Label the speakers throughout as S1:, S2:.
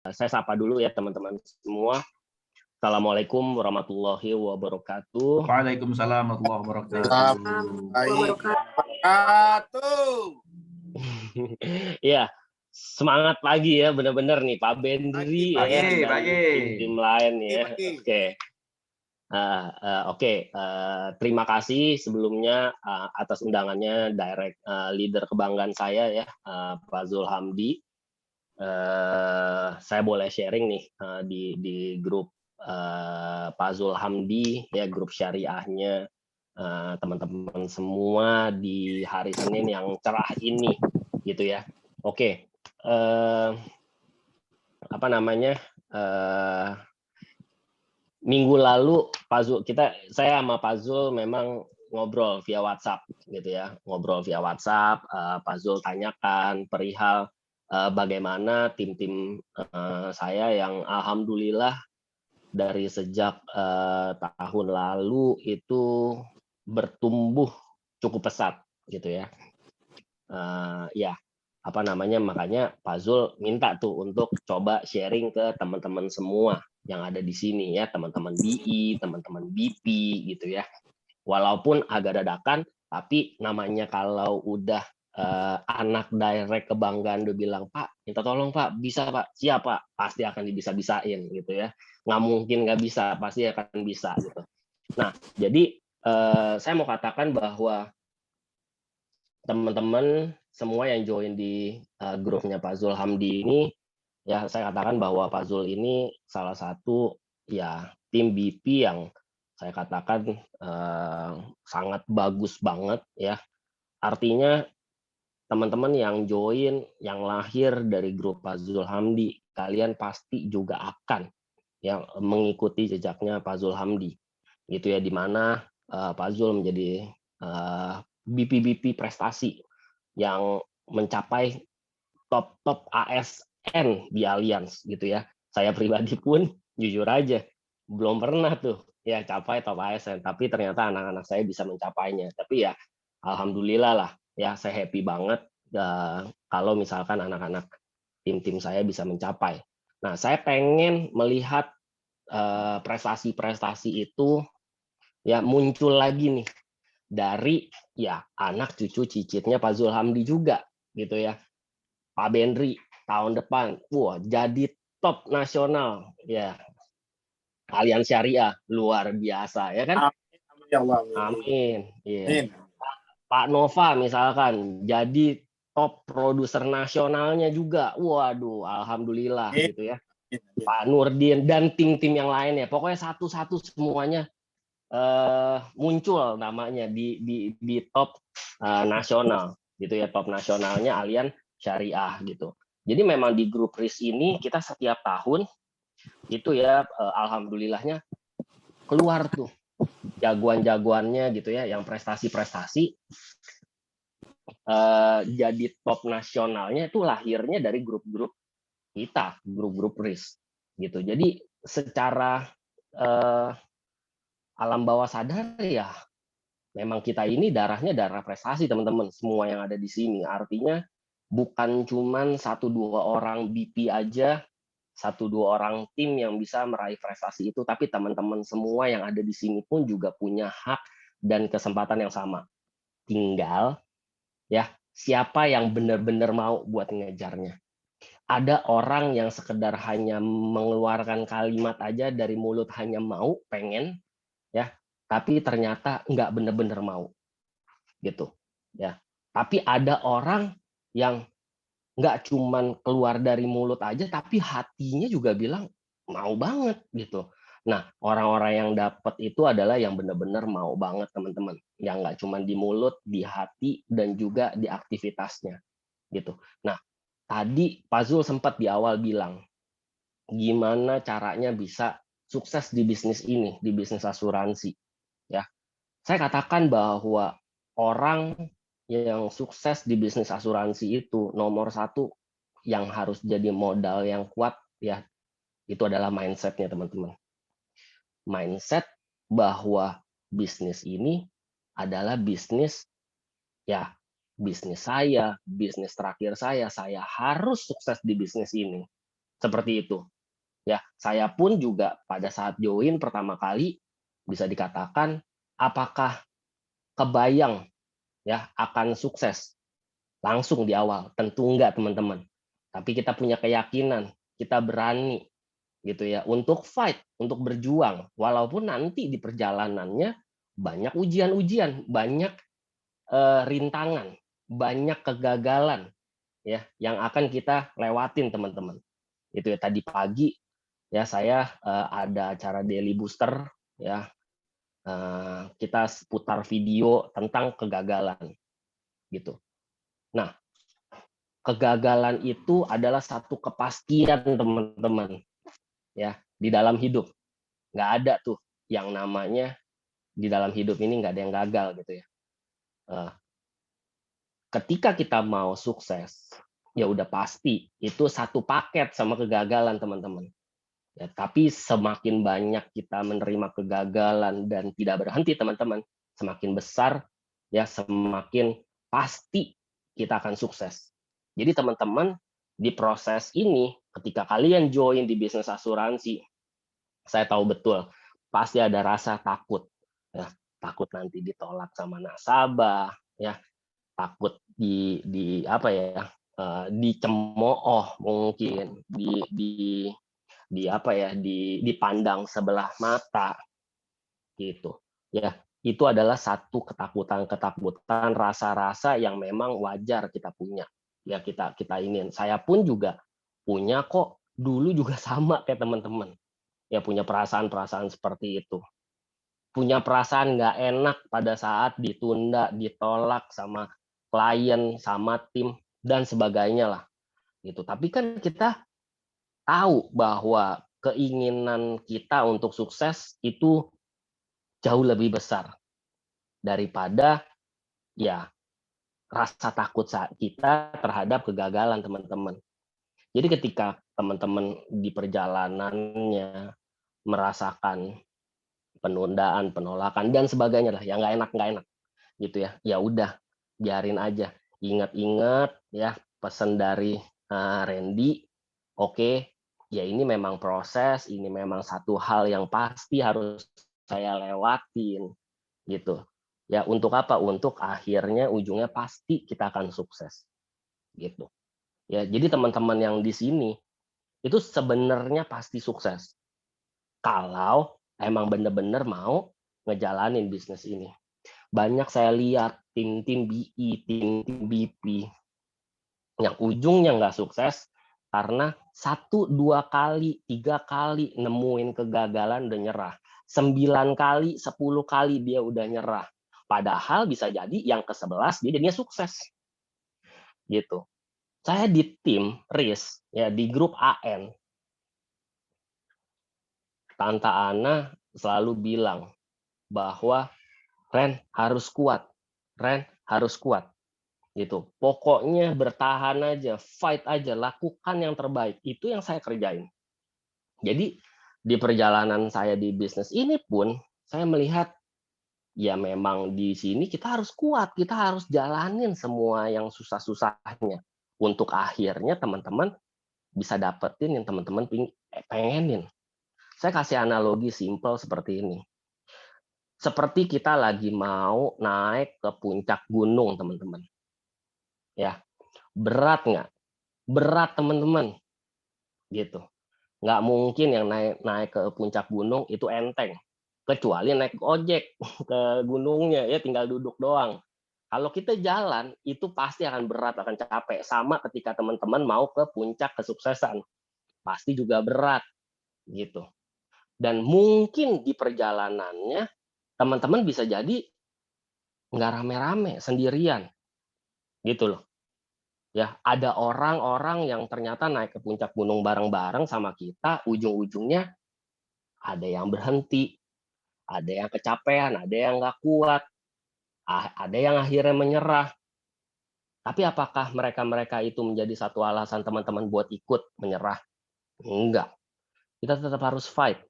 S1: Saya sapa dulu ya teman-teman semua. Assalamualaikum warahmatullahi wabarakatuh.
S2: Waalaikumsalam warahmatullahi wabarakatuh.
S1: Ya, semangat pagi ya, benar-benar nih Pak Bendri ya kan, dan tim-tim lain ya. Oke. Terima kasih sebelumnya atas undangannya leader kebanggaan saya ya, Pak Zul Hamdi. Saya boleh sharing nih di grup Pak Zul Hamdi ya, grup syariahnya teman-teman semua di hari Senin yang cerah ini gitu ya. Oke. Minggu lalu saya sama Pak Zul memang ngobrol via WhatsApp gitu ya, Pak Zul tanyakan perihal bagaimana tim-tim saya yang alhamdulillah dari sejak tahun lalu itu bertumbuh cukup pesat gitu ya. Makanya Pak Zul minta tuh untuk coba sharing ke teman-teman semua yang ada di sini ya, teman-teman BI, teman-teman BP gitu ya. Walaupun agak dadakan, tapi namanya kalau udah anak direct kebanggaan udah bilang, Pak, minta tolong Pak, bisa Pak, siap Pak, pasti akan bisa-bisain gitu ya. Nggak mungkin nggak bisa, pasti akan bisa gitu. Nah, jadi saya mau katakan bahwa teman-teman semua yang join di grupnya Pak Zul Hamdi ini, ya saya katakan bahwa Pak Zul ini salah satu ya tim BP yang saya katakan sangat bagus banget ya. Artinya teman-teman yang join, yang lahir dari grup Pak Zul Hamdi, kalian pasti juga akan ya mengikuti jejaknya Pak Zul Hamdi. Gitu ya, di mana Pak Zul menjadi BP prestasi yang mencapai top ASN di Allianz gitu ya. Saya pribadi pun jujur aja belum pernah tuh ya capai top ASN, tapi ternyata anak-anak saya bisa mencapainya. Tapi ya alhamdulillah lah ya, saya happy banget kalau misalkan anak-anak tim-tim saya bisa mencapai. Nah, saya pengen melihat prestasi-prestasi itu ya muncul lagi nih dari ya anak cucu cicitnya Pak Zul Hamdi juga gitu ya. Pak Bendri tahun depan jadi top nasional ya, Allianz Syariah luar biasa ya kan. Amin. Iya. Pak Nova misalkan jadi top produser nasionalnya juga, waduh alhamdulillah gitu ya. Pak Nurdin dan tim-tim yang lainnya, pokoknya satu-satu semuanya muncul namanya di top nasional gitu ya, top nasionalnya Allianz Syariah gitu. Jadi memang di grup RIS ini kita setiap tahun itu ya alhamdulillahnya keluar tuh jagoan-jagoannya gitu ya, yang prestasi-prestasi jadi top nasionalnya itu lahirnya dari grup-grup kita, grup-grup RIS gitu. Jadi secara alam bawah sadar ya memang kita ini darahnya darah prestasi teman-teman semua yang ada di sini. Artinya bukan cuman 1-2 orang BP aja, 1-2 orang tim yang bisa meraih prestasi itu, tapi teman-teman semua yang ada di sini pun juga punya hak dan kesempatan yang sama. Tinggal ya siapa yang benar-benar mau buat ngejarnya. Ada orang yang sekedar hanya mengeluarkan kalimat aja dari mulut, hanya mau, pengen ya, tapi ternyata nggak benar-benar mau gitu ya. Tapi ada orang yang nggak cuman keluar dari mulut aja, tapi hatinya juga bilang mau banget gitu. Nah, orang-orang yang dapat itu adalah yang benar-benar mau banget teman-teman, yang nggak cuman di mulut, di hati, dan juga di aktivitasnya gitu. Nah, tadi Pak Zul sempat di awal bilang gimana caranya bisa sukses di bisnis ini, di bisnis asuransi ya. Saya katakan bahwa orang yang sukses di bisnis asuransi itu nomor satu yang harus jadi modal yang kuat ya, itu adalah mindsetnya teman-teman. Mindset bahwa bisnis ini adalah bisnis ya, bisnis saya, bisnis terakhir saya harus sukses di bisnis ini seperti itu. Ya, saya pun juga pada saat join pertama kali bisa dikatakan apakah kebayang ya akan sukses langsung di awal? Tentu enggak, teman-teman. Tapi kita punya keyakinan, kita berani gitu ya untuk fight, untuk berjuang walaupun nanti di perjalanannya banyak ujian-ujian, banyak rintangan, banyak kegagalan ya yang akan kita lewatin, teman-teman. Itu ya tadi pagi ya saya ada acara Daily Booster ya, kita putar video tentang kegagalan gitu. Nah, kegagalan itu adalah satu kepastian, teman-teman ya di dalam hidup. Nggak ada tuh yang namanya di dalam hidup ini nggak ada yang gagal gitu ya. Eh, Ketika kita mau sukses, ya udah pasti itu satu paket sama kegagalan, teman-teman. Ya, tapi semakin banyak kita menerima kegagalan dan tidak berhenti, teman-teman, semakin besar ya semakin pasti kita akan sukses. Jadi teman-teman di proses ini ketika kalian join di bisnis asuransi, saya tahu betul pasti ada rasa takut ya, takut nanti ditolak sama nasabah ya, takut di apa ya, dicemooh mungkin, di apa ya, dipandang sebelah mata gitu. Ya, itu adalah satu ketakutan-ketakutan, rasa-rasa yang memang wajar kita punya. Ya kita kita ingin. Saya pun juga punya kok, dulu juga sama kayak teman-teman. Ya punya perasaan-perasaan seperti itu. Punya perasaan nggak enak pada saat ditunda, ditolak sama klien, sama tim dan sebagainya lah gitu. Tapi kan kita tahu bahwa keinginan kita untuk sukses itu jauh lebih besar daripada ya rasa takut kita terhadap kegagalan, teman-teman. Jadi ketika teman-teman di perjalanannya merasakan penundaan, penolakan dan sebagainya lah, yang nggak enak gitu ya. Ya udah, biarin aja. Ingat-ingat ya pesan dari Randy. Oke, ya ini memang proses, ini memang satu hal yang pasti harus saya lewatin gitu. Ya untuk apa? Untuk akhirnya ujungnya pasti kita akan sukses gitu. Ya, jadi teman-teman yang di sini itu sebenarnya pasti sukses kalau emang bener-bener mau ngejalanin bisnis ini. Banyak saya lihat tim-tim BI, tim-tim BP yang ujungnya nggak sukses karena 1, 2 kali, 3 kali nemuin kegagalan udah nyerah. 9 kali, 10 kali dia udah nyerah. Padahal bisa jadi yang ke-11 dia jadinya sukses. Gitu. Saya di tim RIS, ya di grup AN, Tante Ana selalu bilang bahwa Ren harus kuat, Ren harus kuat. Gitu. Pokoknya bertahan aja, fight aja, lakukan yang terbaik. Itu yang saya kerjain. Jadi di perjalanan saya di bisnis ini pun saya melihat ya memang di sini kita harus kuat, kita harus jalanin semua yang susah-susahnya untuk akhirnya teman-teman bisa dapetin yang teman-teman pengenin. Saya kasih analogi simpel seperti ini. Seperti kita lagi mau naik ke puncak gunung, teman-teman. Ya, berat nggak? Berat, teman-teman. Gitu. Nggak mungkin yang naik ke puncak gunung itu enteng. Kecuali naik ojek ke gunungnya, ya tinggal duduk doang. Kalau kita jalan, itu pasti akan berat, akan capek. Sama ketika teman-teman mau ke puncak kesuksesan. Pasti juga berat. Gitu. Dan mungkin di perjalanannya, teman-teman bisa jadi nggak rame-rame, sendirian. Gitu loh. Ya, ada orang-orang yang ternyata naik ke puncak gunung bareng-bareng sama kita, ujung-ujungnya ada yang berhenti, ada yang kecapean, ada yang nggak kuat, ada yang akhirnya menyerah. Tapi apakah mereka-mereka itu menjadi satu alasan teman-teman buat ikut menyerah? Enggak. Kita tetap harus fight.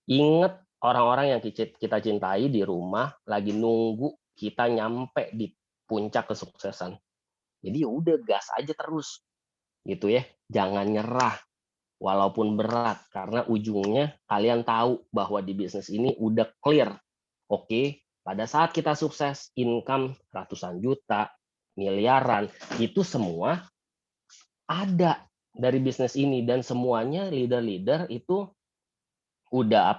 S1: Ingat orang-orang yang kita cintai di rumah lagi nunggu kita nyampe di puncak kesuksesan. Jadi ya udah gas aja terus. Gitu ya. Jangan nyerah. walaupun berat, karena ujungnya kalian tahu bahwa di bisnis ini udah clear. Oke, pada saat kita sukses, income ratusan juta, miliaran, itu semua ada dari bisnis ini, dan semuanya leader-leader itu udah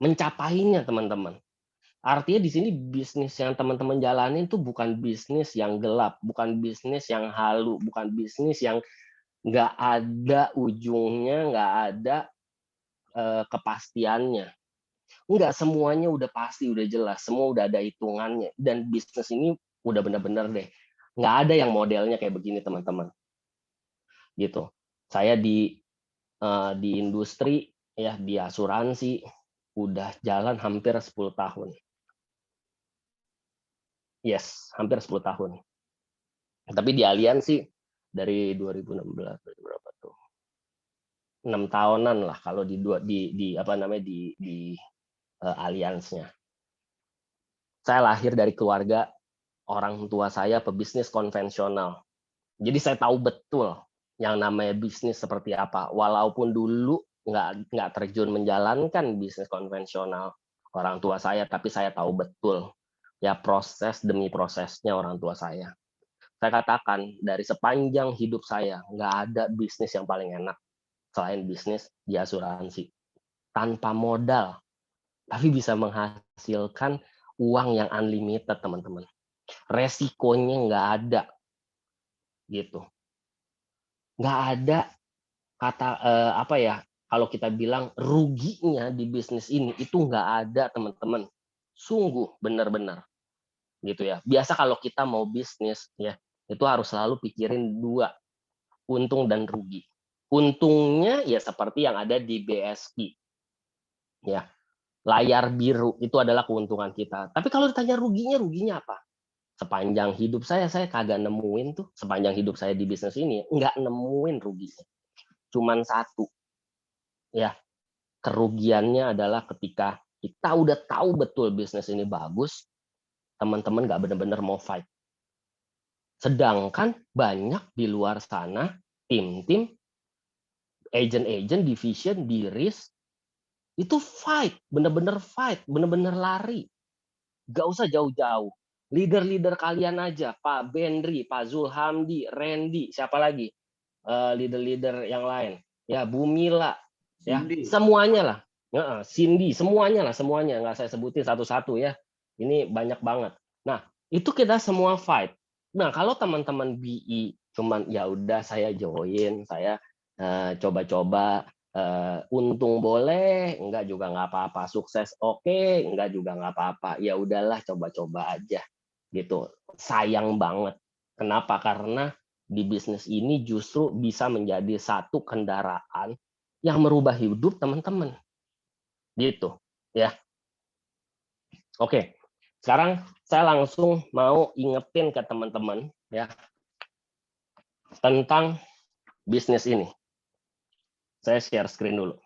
S1: mencapainya, teman-teman. Artinya di sini bisnis yang teman-teman jalanin itu bukan bisnis yang gelap, bukan bisnis yang halu, bukan bisnis yang nggak ada ujungnya, nggak ada kepastiannya. Enggak, semuanya udah pasti, udah jelas, semua udah ada hitungannya. Dan bisnis ini udah bener-bener deh, nggak ada yang modelnya kayak begini, teman-teman. Gitu. Saya di industri, ya di asuransi, udah jalan hampir 10 tahun. Yes, hampir 10 tahun. Tapi di aliansi dari 2016 berapa tuh? 6 tahunan lah kalau di aliansnya. Saya lahir dari keluarga orang tua saya pebisnis konvensional. Jadi saya tahu betul yang namanya bisnis seperti apa. Walaupun dulu nggak terjun menjalankan bisnis konvensional orang tua saya, tapi saya tahu betul ya proses demi prosesnya orang tua saya. Saya katakan dari sepanjang hidup saya nggak ada bisnis yang paling enak selain bisnis di asuransi. Tanpa modal, tapi bisa menghasilkan uang yang unlimited, teman-teman. Resikonya nggak ada, gitu. Nggak ada kata kalau kita bilang ruginya di bisnis ini itu nggak ada, teman-teman. Sungguh benar-benar gitu ya. Biasa kalau kita mau bisnis ya itu harus selalu pikirin dua, untung dan rugi. Untungnya ya seperti yang ada di BSI ya, layar biru itu adalah keuntungan kita. Tapi kalau ditanya ruginya apa? Sepanjang hidup saya kagak nemuin tuh, sepanjang hidup saya di bisnis ini nggak nemuin ruginya. Cuman satu ya, kerugiannya adalah ketika kita udah tahu betul bisnis ini bagus, teman-teman nggak benar-benar mau fight. Sedangkan banyak di luar sana tim-tim, agent-agent, division, di risk itu fight, bener-bener lari. Gak usah jauh-jauh. Leader-leader kalian aja, Pak Bendri, Pak Zulhamdi, Randy, siapa lagi? Leader-leader yang lain. Ya, Bu Mila, ya,
S2: Cindy.
S1: semuanya lah. Cindy, semuanya lah, semuanya. Nggak saya sebutin satu-satu ya. Ini banyak banget. Nah, itu kita semua fight. Nah, kalau teman-teman BI cuman ya udah saya join, saya coba-coba, untung boleh, enggak juga nggak apa-apa, sukses oke, enggak juga nggak apa-apa, ya udahlah coba-coba aja gitu. Sayang banget. Kenapa? Karena di bisnis ini justru bisa menjadi satu kendaraan yang merubah hidup teman-teman gitu ya. Oke, sekarang saya langsung mau ingetin ke teman-teman ya tentang bisnis ini. Saya share screen dulu.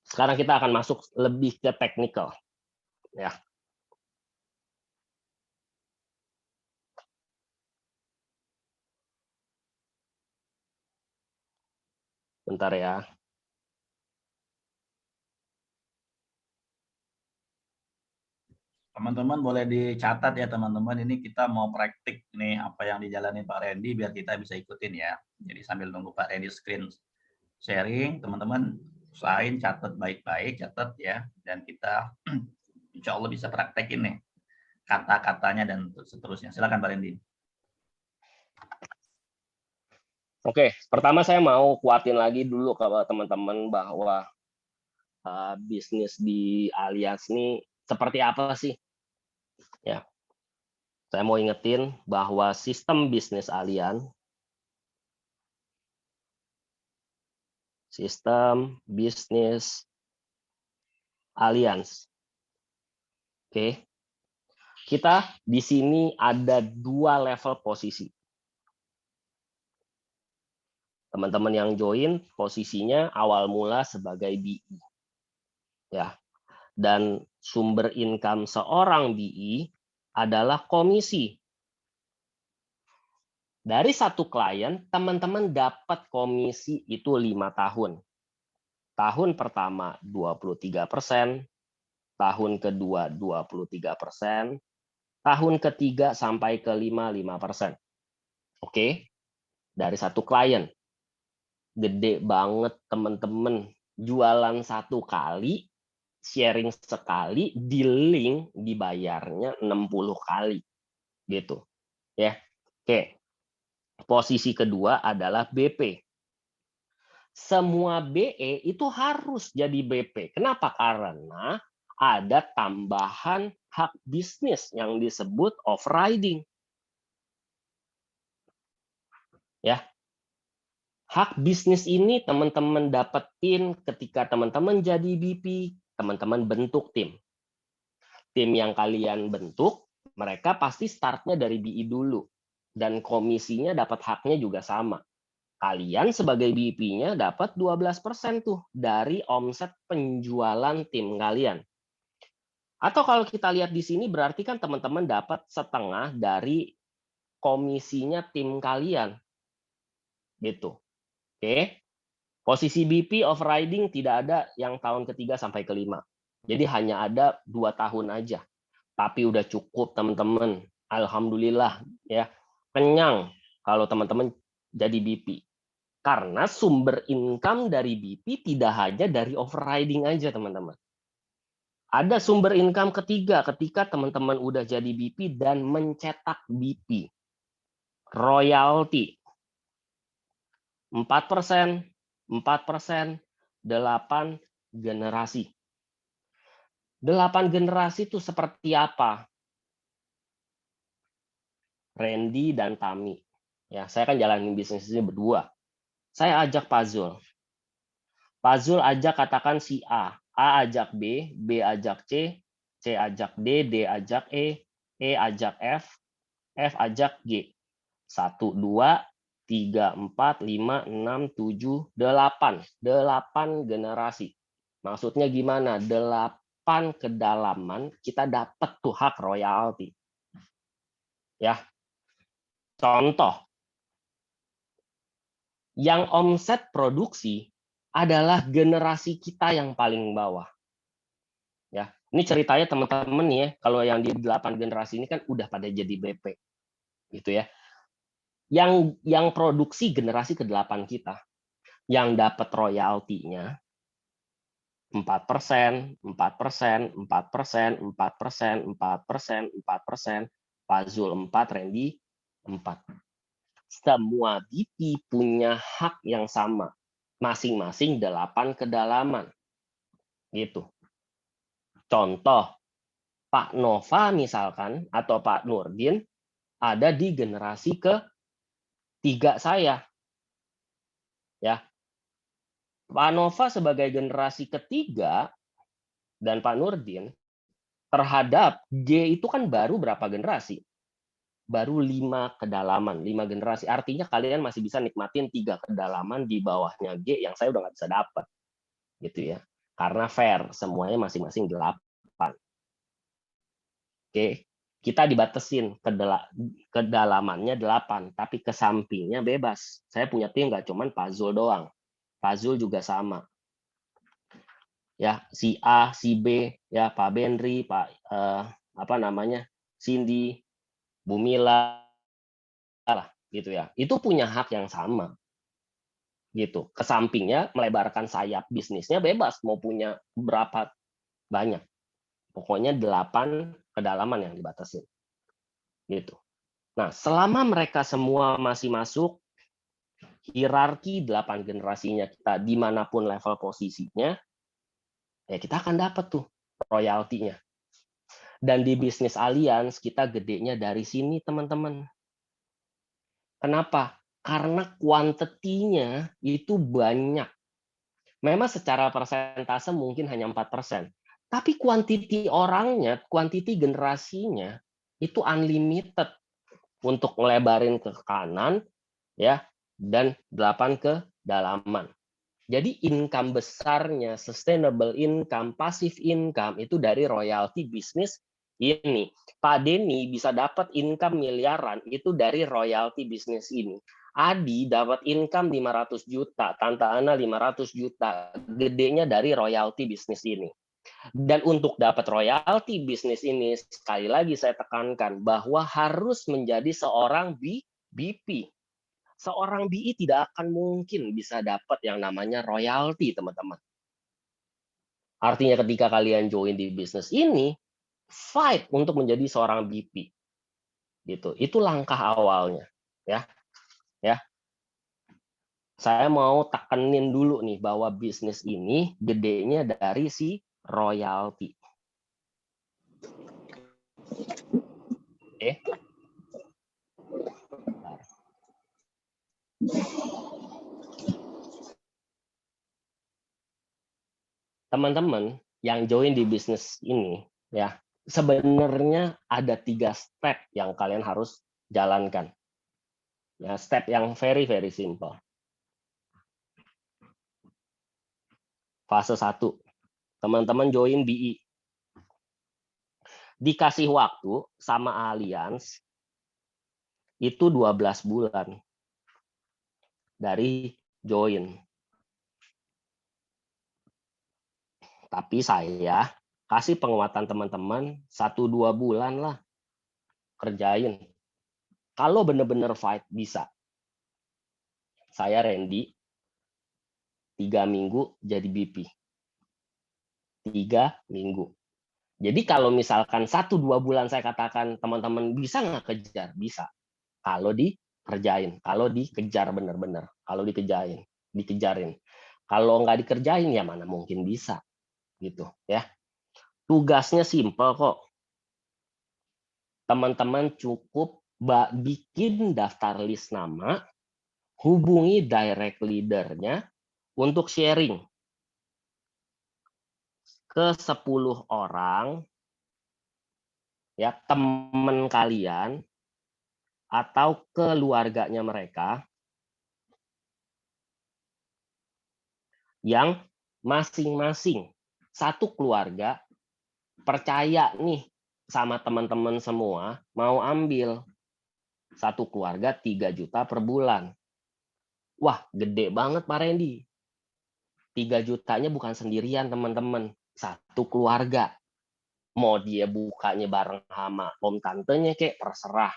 S1: Sekarang kita akan masuk lebih ke teknikal ya. Bentar ya.
S2: Teman-teman boleh dicatat ya teman-teman, ini kita mau praktik nih apa yang dijalani Pak Randy biar kita bisa ikutin ya. Jadi sambil nunggu Pak Randy screen sharing, teman-teman usahain catat baik-baik, catat ya, dan kita insya Allah bisa praktekin nih kata-katanya dan seterusnya. Silakan Pak Randy.
S1: Oke, pertama saya mau kuatin lagi dulu ke teman-teman bahwa bisnis di Alias ini seperti apa sih? Ya, saya mau ingetin bahwa sistem bisnis Alias Oke. Kita di sini ada 2 level posisi. Teman-teman yang join posisinya awal mula sebagai BI. Ya. Dan sumber income seorang BI adalah komisi. Dari satu klien, teman-teman dapat komisi itu 5 tahun. Tahun pertama 23%, tahun kedua 23%, tahun ketiga sampai ke 5%. Oke, dari satu klien. Gede banget teman-teman. Jualan satu kali, sharing sekali, di link dibayarnya 60 kali. Gitu. Ya. Oke. Posisi kedua adalah BP. Semua BE itu harus jadi BP. Kenapa? Karena ada tambahan hak bisnis yang disebut overriding. Ya, hak bisnis ini teman-teman dapetin ketika teman-teman jadi BP, teman-teman bentuk tim. Tim yang kalian bentuk, mereka pasti startnya dari BI dulu. Dan komisinya dapat haknya juga sama. Kalian sebagai BP-nya dapat 12% tuh dari omset penjualan tim kalian. Atau kalau kita lihat di sini berarti kan teman-teman dapat setengah dari komisinya tim kalian. Gitu. Oke. Posisi BP overriding tidak ada yang tahun ketiga sampai kelima. Jadi hanya ada 2 tahun aja. Tapi udah cukup teman-teman. Alhamdulillah ya. Kenyang kalau teman-teman jadi BP. Karena sumber income dari BP tidak hanya dari overriding aja teman-teman. Ada sumber income ketiga ketika teman-teman udah jadi BP dan mencetak BP. Royalti. 4%, 4%, 8 generasi. 8 generasi itu seperti apa? Randy dan Tami. Ya, saya kan jalanin bisnis ini berdua. Saya ajak Pak Zul. Pak Zul ajak katakan si A ajak B ajak C ajak D ajak E ajak F ajak G. 1, 2, 3, 4, 5, 6, 7, 8. 8 generasi. Maksudnya gimana? 8 kedalaman kita dapat tuh hak royalti. Ya. Contoh. Yang omset produksi adalah generasi kita yang paling bawah. Ya, ini ceritanya teman-teman nih ya, kalau yang di 8 generasi ini kan udah pada jadi BP. Gitu ya. Yang produksi generasi ke-8 kita. Yang dapat royaltinya 4%, 4%, 4%, 4%, 4%, 4%, Fazul 4, Randy 4. Semua BP punya hak yang sama. Masing-masing 8 kedalaman. Gitu. Contoh, Pak Nova misalkan, atau Pak Nurdin, ada di generasi ke-3 saya. Ya, Pak Nova sebagai generasi ketiga dan Pak Nurdin terhadap G itu kan baru berapa generasi? Baru 5 kedalaman, 5 generasi. Artinya kalian masih bisa nikmatin 3 kedalaman di bawahnya G yang saya udah nggak bisa dapat. Gitu ya. Karena fair, semuanya masing-masing 8. Oke, kita dibatasin kedalamannya 8, tapi ke sampingnya bebas. Saya punya tim nggak cuman Pak Zul doang. Pak Zul juga sama. Ya, si A, si B, ya Pak Benri, Pak Cindy, Bumila lah gitu ya. Itu punya hak yang sama. Gitu. Ke sampingnya melebarkan sayap bisnisnya bebas mau punya berapa banyak. Pokoknya 8 kedalaman yang dibatasin. Gitu. Nah, selama mereka semua masih masuk hierarki 8 generasinya kita dimanapun level posisinya, ya kita akan dapat tuh royaltinya. Dan di bisnis Allianz kita gedenya dari sini teman-teman. Kenapa? Karena kuantitinya itu banyak. Memang secara persentase mungkin hanya 4%. Tapi kuantiti orangnya, kuantiti generasinya itu unlimited untuk ngelebarin ke kanan ya dan 8 ke dalaman. Jadi income besarnya, sustainable income, passive income itu dari royalti bisnis Ini, Pak Denny bisa dapat income miliaran itu dari royalti bisnis ini. Adi dapat income 500 juta, Tante Ana 500 juta. Gedenya dari royalti bisnis ini. Dan untuk dapat royalti bisnis ini, sekali lagi saya tekankan bahwa harus menjadi seorang BP. Seorang BI tidak akan mungkin bisa dapat yang namanya royalti, teman-teman. Artinya ketika kalian join di bisnis ini, fight untuk menjadi seorang BP. Gitu. Itu langkah awalnya, ya. Ya. Saya mau tekenin dulu nih bahwa bisnis ini gedenya dari si royalti. Oke. Teman-teman yang join di bisnis ini, ya, sebenarnya ada 3 step yang kalian harus jalankan. Ya, step yang very simple. Fase 1, teman-teman join BI. Dikasih waktu sama Allianz itu 12 bulan dari join. Tapi saya kasih penguatan teman-teman 1-2 bulan lah kerjain. Kalau benar-benar fight bisa. Saya Randy 3 minggu jadi BP. 3 minggu. Jadi kalau misalkan 1-2 bulan saya katakan teman-teman bisa nggak kejar? Bisa. Kalau dikerjain, kalau dikejar benar-benar, kalau dikejarin. Kalau nggak dikerjain ya mana mungkin bisa. Gitu ya. Tugasnya simple kok. Teman-teman cukup bikin daftar list nama, hubungi direct leader-nya untuk sharing ke 10 orang ya teman kalian atau keluarganya mereka yang masing-masing satu keluarga percaya nih sama teman-teman semua mau ambil satu keluarga 3 juta per bulan. Wah, gede banget Pak Randy. 3 jutanya bukan sendirian teman-teman, satu keluarga. Mau dia bukanya bareng sama om tantenya kayak terserah.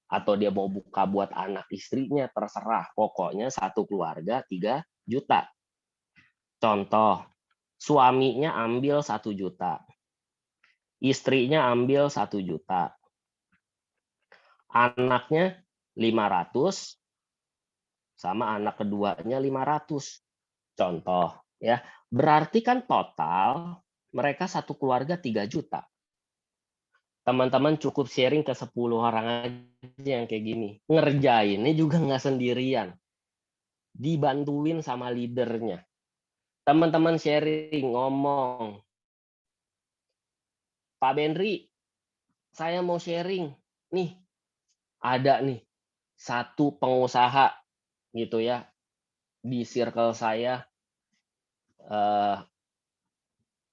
S1: Atau dia mau buka buat anak istrinya terserah. Pokoknya satu keluarga 3 juta. Contoh, suaminya ambil 1 juta. Istrinya ambil 1 juta. Anaknya 500 sama anak keduanya 500. Contoh, ya. Berarti kan total mereka satu keluarga 3 juta. Teman-teman cukup sharing ke 10 orang aja yang kayak gini. Ngerjainnya juga nggak sendirian. Dibantuin sama leadernya. Teman-teman sharing, ngomong. Pak Benri, saya mau sharing. Nih, ada nih satu pengusaha gitu ya di circle saya,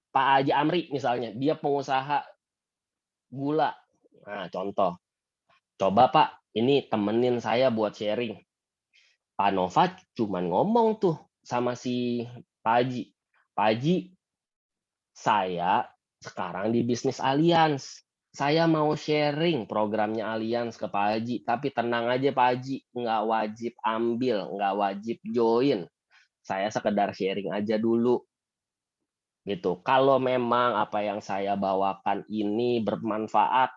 S1: Pak Haji Amri misalnya, dia pengusaha gula. Nah, contoh. Coba Pak, ini temenin saya buat sharing. Pak Nova cuman ngomong tuh sama si Pak Haji. Pak Haji, saya sekarang di bisnis Allianz. Saya mau sharing programnya Allianz ke Pak Haji. Tapi tenang aja Pak Haji, nggak wajib ambil, nggak wajib join. Saya sekedar sharing aja dulu. Gitu. Kalau memang apa yang saya bawakan ini bermanfaat,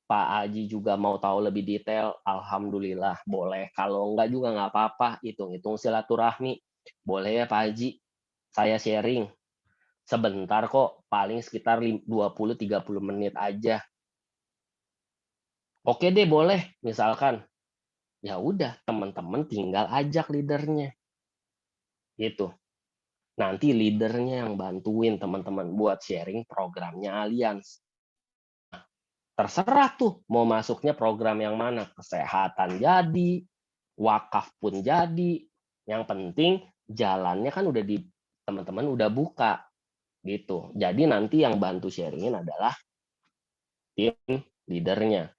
S1: Pak Haji juga mau tahu lebih detail, alhamdulillah boleh. Kalau enggak juga nggak apa-apa, hitung-hitung silaturahmi. Boleh ya Pak Haji, saya sharing. Sebentar kok, paling sekitar 20-30 menit aja. Oke deh boleh, misalkan. Ya udah, teman-teman tinggal ajak leadernya. Gitu. Nanti leadernya yang bantuin teman-teman buat sharing programnya Allianz. Terserah tuh mau masuknya program yang mana, kesehatan jadi, wakaf pun jadi. Yang penting jalannya kan udah di teman-teman udah buka gitu. Jadi nanti yang bantu sharingin adalah tim leadernya.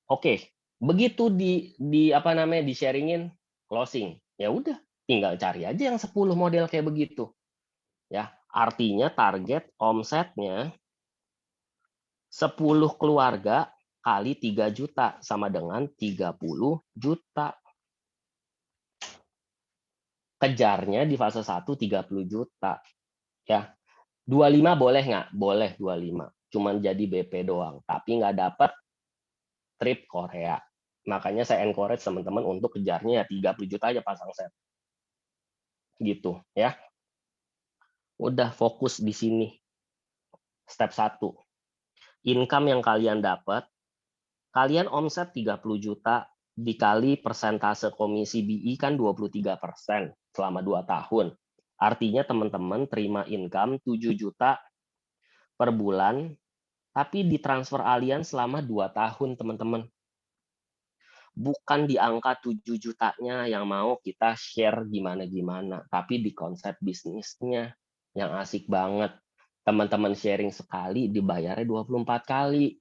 S1: Oke, begitu di-sharing-in closing, ya udah tinggal cari aja yang 10 model kayak begitu, ya. Artinya target omsetnya 10 keluarga kali 3 juta sama dengan 30 juta. Kejarnya di fase 1 30 juta, ya. 25 boleh nggak? Boleh 25, cuman jadi BP doang, tapi nggak dapat trip Korea. Makanya saya encourage teman-teman untuk kejarnya ya 30 juta aja pasang set. Gitu ya. Udah fokus di sini. Step 1. Income yang kalian dapat, kalian omset 30 juta dikali persentase komisi BI kan 23% selama 2 tahun. Artinya teman-teman terima income 7 juta per bulan, tapi ditransfer Allianz selama 2 tahun teman-teman. Bukan di angka 7 jutanya yang mau kita share gimana-gimana, tapi di konsep bisnisnya yang asik banget. Teman-teman sharing sekali dibayarnya 24 kali.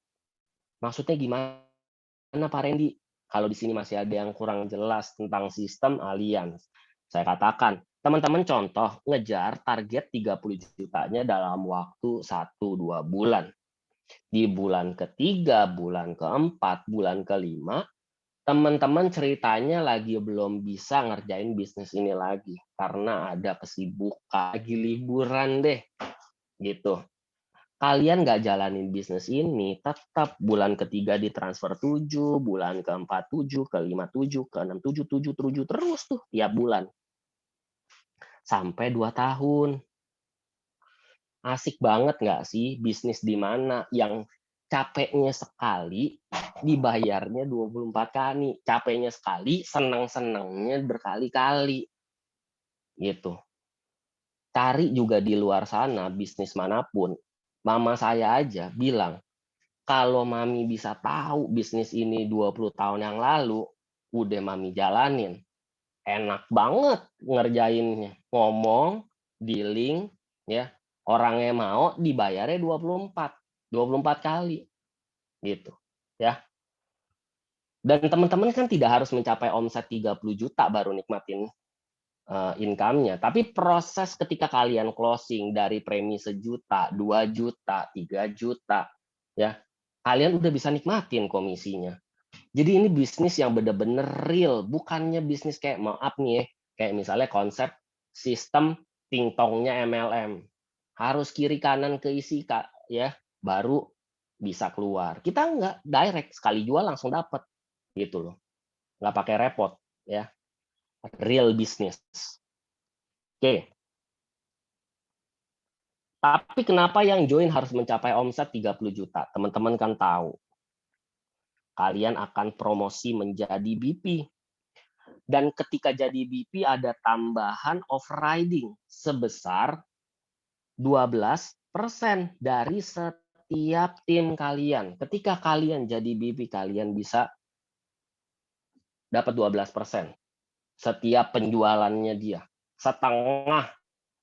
S1: Maksudnya gimana Pak Randy? Kalau di sini masih ada yang kurang jelas tentang sistem Allianz. Saya katakan, teman-teman contoh ngejar target 30 jutanya dalam waktu 1-2 bulan. Di bulan ketiga, bulan keempat, bulan kelima, teman-teman ceritanya lagi belum bisa ngerjain bisnis ini lagi karena ada kesibukan, lagi liburan deh, gitu. Kalian nggak jalanin bisnis ini, tetap bulan ketiga ditransfer 7, bulan keempat 7, kelima 7, keenam 7, 7, 7 terus tuh tiap bulan. Sampai 2 tahun. Asik banget nggak sih bisnis di mana yang capeknya sekali dibayarnya 24 kali. Capeknya sekali, senang-senangnya berkali-kali. Gitu. Cari juga di luar sana bisnis manapun. Mama saya aja bilang, kalau mami bisa tahu bisnis ini 20 tahun yang lalu, udah mami jalanin. Enak banget ngerjainnya. Ngomong, dealing, ya. Orangnya mau dibayarnya 24 kali. Gitu. Ya. Dan teman-teman kan tidak harus mencapai omset 30 juta baru nikmatin income-nya. Tapi proses ketika kalian closing dari premi 1 juta, 2 juta, 3 juta, ya, kalian udah bisa nikmatin komisinya. Jadi ini bisnis yang benar-benar real, bukannya bisnis kayak maaf nih ya, kayak misalnya konsep sistem tingtongnya MLM. Harus kiri kanan keisi Kak, ya, baru bisa keluar. Kita nggak direct, sekali jual langsung dapat gitu loh. Nggak pakai repot ya. Real business. Oke. Tapi kenapa yang join harus mencapai omset 30 juta? Teman-teman kan tahu. Kalian akan promosi menjadi BP. Dan ketika jadi BP ada tambahan overriding sebesar 12% dari setiap tim kalian. Ketika kalian jadi BP, kalian bisa dapat 12% setiap penjualannya dia. Setengah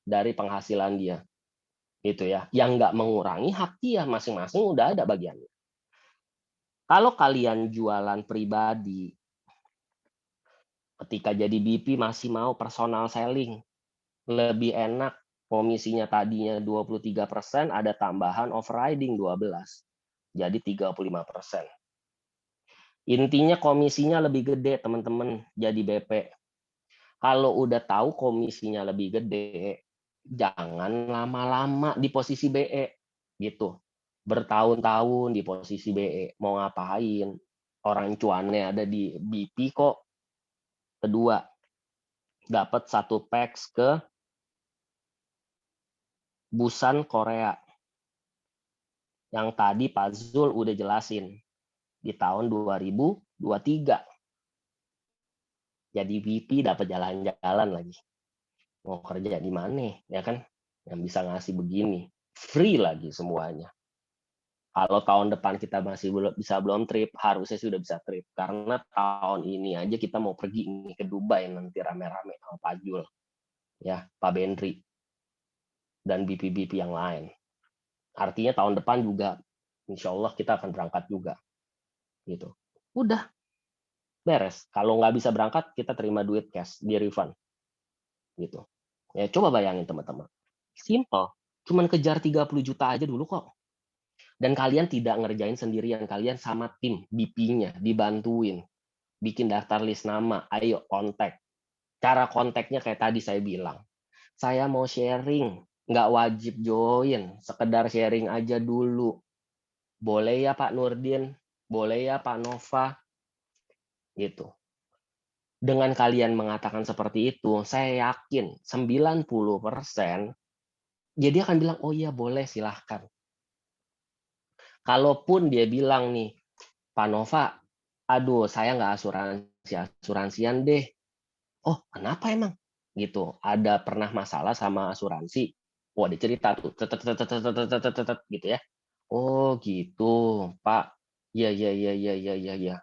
S1: dari penghasilan dia. Gitu ya. Yang nggak mengurangi hak dia, masing-masing udah ada bagiannya. Kalau kalian jualan pribadi, ketika jadi BP masih mau personal selling, lebih enak komisinya tadinya 23%, ada tambahan overriding 12. Jadi 35%. Intinya komisinya lebih gede, teman-teman, jadi BP. Kalau udah tahu komisinya lebih gede, jangan lama-lama di posisi BE gitu. Bertahun-tahun di posisi BE, mau ngapain? Orang cuannya ada di BP kok. Kedua, dapat 1 packs ke Busan Korea. Yang tadi Pak Zul udah jelasin di tahun 2023. Jadi VP dapat jalan-jalan lagi. Mau kerja di mana ya kan? Yang bisa ngasih begini. Free lagi semuanya. Kalau tahun depan kita masih belum trip, harusnya sudah bisa trip. Karena tahun ini aja kita mau pergi nih ke Dubai nanti rame-rame sama Pak Jul, ya, Pak Bendri, dan BP-BP yang lain. Artinya tahun depan juga insya Allah kita akan berangkat juga, gitu. Udah, beres. Kalau nggak bisa berangkat, kita terima duit cash, di-refund, gitu. Ya coba bayangin teman-teman, simple, cuman kejar 30 juta aja dulu kok. Dan kalian tidak ngerjain sendirian, kalian sama tim BP-nya, dibantuin, bikin daftar list nama, ayo kontak. Cara kontaknya kayak tadi saya bilang, saya mau sharing, nggak wajib join, sekedar sharing aja dulu. Boleh ya Pak Nurdin, boleh ya Pak Nova, gitu. Dengan kalian mengatakan seperti itu, saya yakin 90% ya dia akan bilang, "Oh iya boleh silahkan." Kalaupun dia bilang nih, "Pak Nova, aduh saya nggak asuransian deh." "Oh kenapa emang?" Gitu, "Ada pernah masalah sama asuransi?" Wah dia cerita tuh, gitu ya. "Oh gitu, Pak. Iya iya iya iya iya iya iya.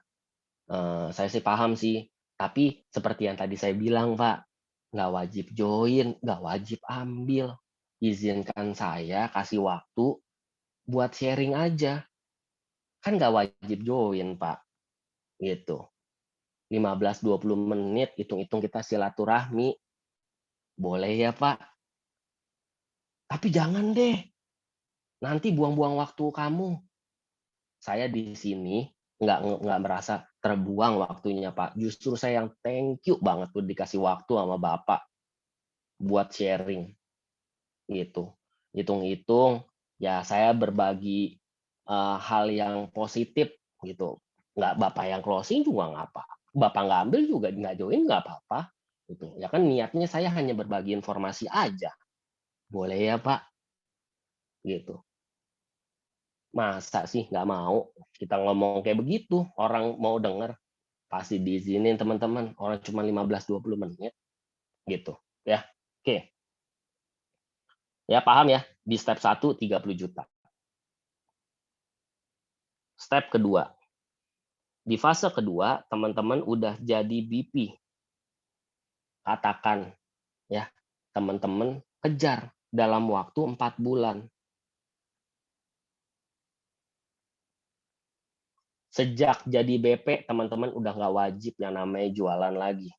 S1: Saya sih paham sih, tapi seperti yang tadi saya bilang, Pak, nggak wajib join, nggak wajib ambil. Izinkan saya kasih waktu buat sharing aja, kan nggak wajib join, Pak." Gitu. 15-20 menit, hitung-hitung kita silaturahmi, "Boleh ya, Pak, tapi jangan deh, nanti buang-buang waktu kamu." Saya di sini nggak merasa terbuang waktunya, Pak. Justru saya yang thank you banget tuh dikasih waktu sama Bapak buat sharing, gitu. Hitung-hitung, ya saya berbagi, hal yang positif gitu. Nggak Bapak yang closing juga nggak apa, Bapak nggak ambil juga nggak join nggak apa-apa, gitu. Ya kan niatnya saya hanya berbagi informasi aja. "Boleh ya, Pak?" Gitu. Masa sih nggak mau kita ngomong kayak begitu, orang mau denger? Pasti diizinin teman-teman, orang cuma 15-20 menit, gitu, ya. Oke, ya paham ya? Di step 1 30 juta. Step kedua, di fase kedua teman-teman udah jadi BP, katakan ya, teman-teman kejar dalam waktu 4 bulan. Sejak jadi BP teman-teman udah nggak wajib yang namanya jualan lagi.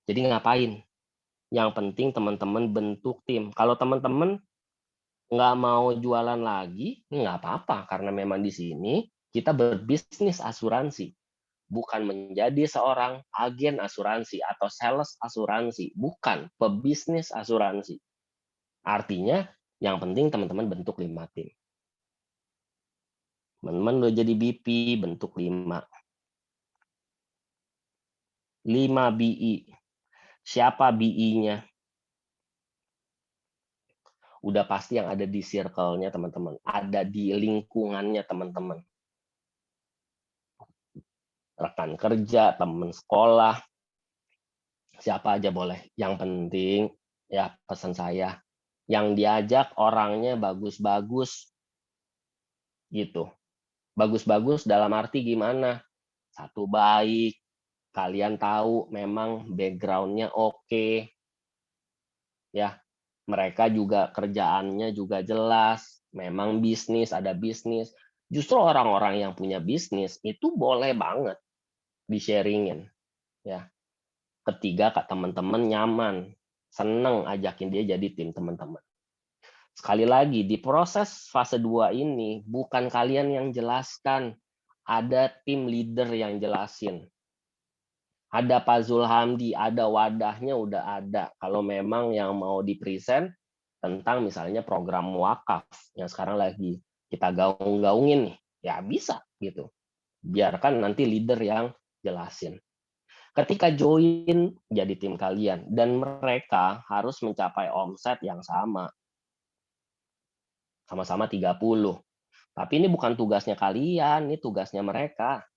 S1: Jadi ngapain? Yang penting teman-teman bentuk tim. Kalau teman-teman nggak mau jualan lagi, nggak apa-apa, karena memang di sini kita berbisnis asuransi, bukan menjadi seorang agen asuransi atau sales asuransi, bukan, pebisnis asuransi. Artinya, yang penting teman-teman bentuk 5 tim. Teman-teman udah jadi BP, bentuk 5 BI. Siapa BI-nya? Udah pasti yang ada di circle-nya teman-teman, ada di lingkungannya teman-teman. Rekan kerja, teman sekolah, siapa aja boleh. Yang penting, ya pesan saya, yang diajak orangnya bagus-bagus, gitu. Bagus-bagus dalam arti gimana? Satu baik, kalian tahu memang background-nya oke, ya. Mereka juga kerjaannya juga jelas, memang bisnis, ada bisnis. Justru orang-orang yang punya bisnis itu boleh banget di-sharing-in, ya. Ketiga, Kak, teman-teman nyaman, seneng ajakin dia jadi tim teman-teman. Sekali lagi, di proses fase 2 ini bukan kalian yang jelaskan, ada tim leader yang jelasin. Ada Pak Zulhamdi, ada wadahnya udah ada. Kalau memang yang mau di-present tentang misalnya program wakaf yang sekarang lagi kita gaung-gaungin nih, ya bisa gitu. Biarkan nanti leader yang jelasin. Ketika join jadi tim kalian dan mereka harus mencapai omset yang sama. Sama-sama 30. Tapi ini bukan tugasnya kalian, ini tugasnya mereka.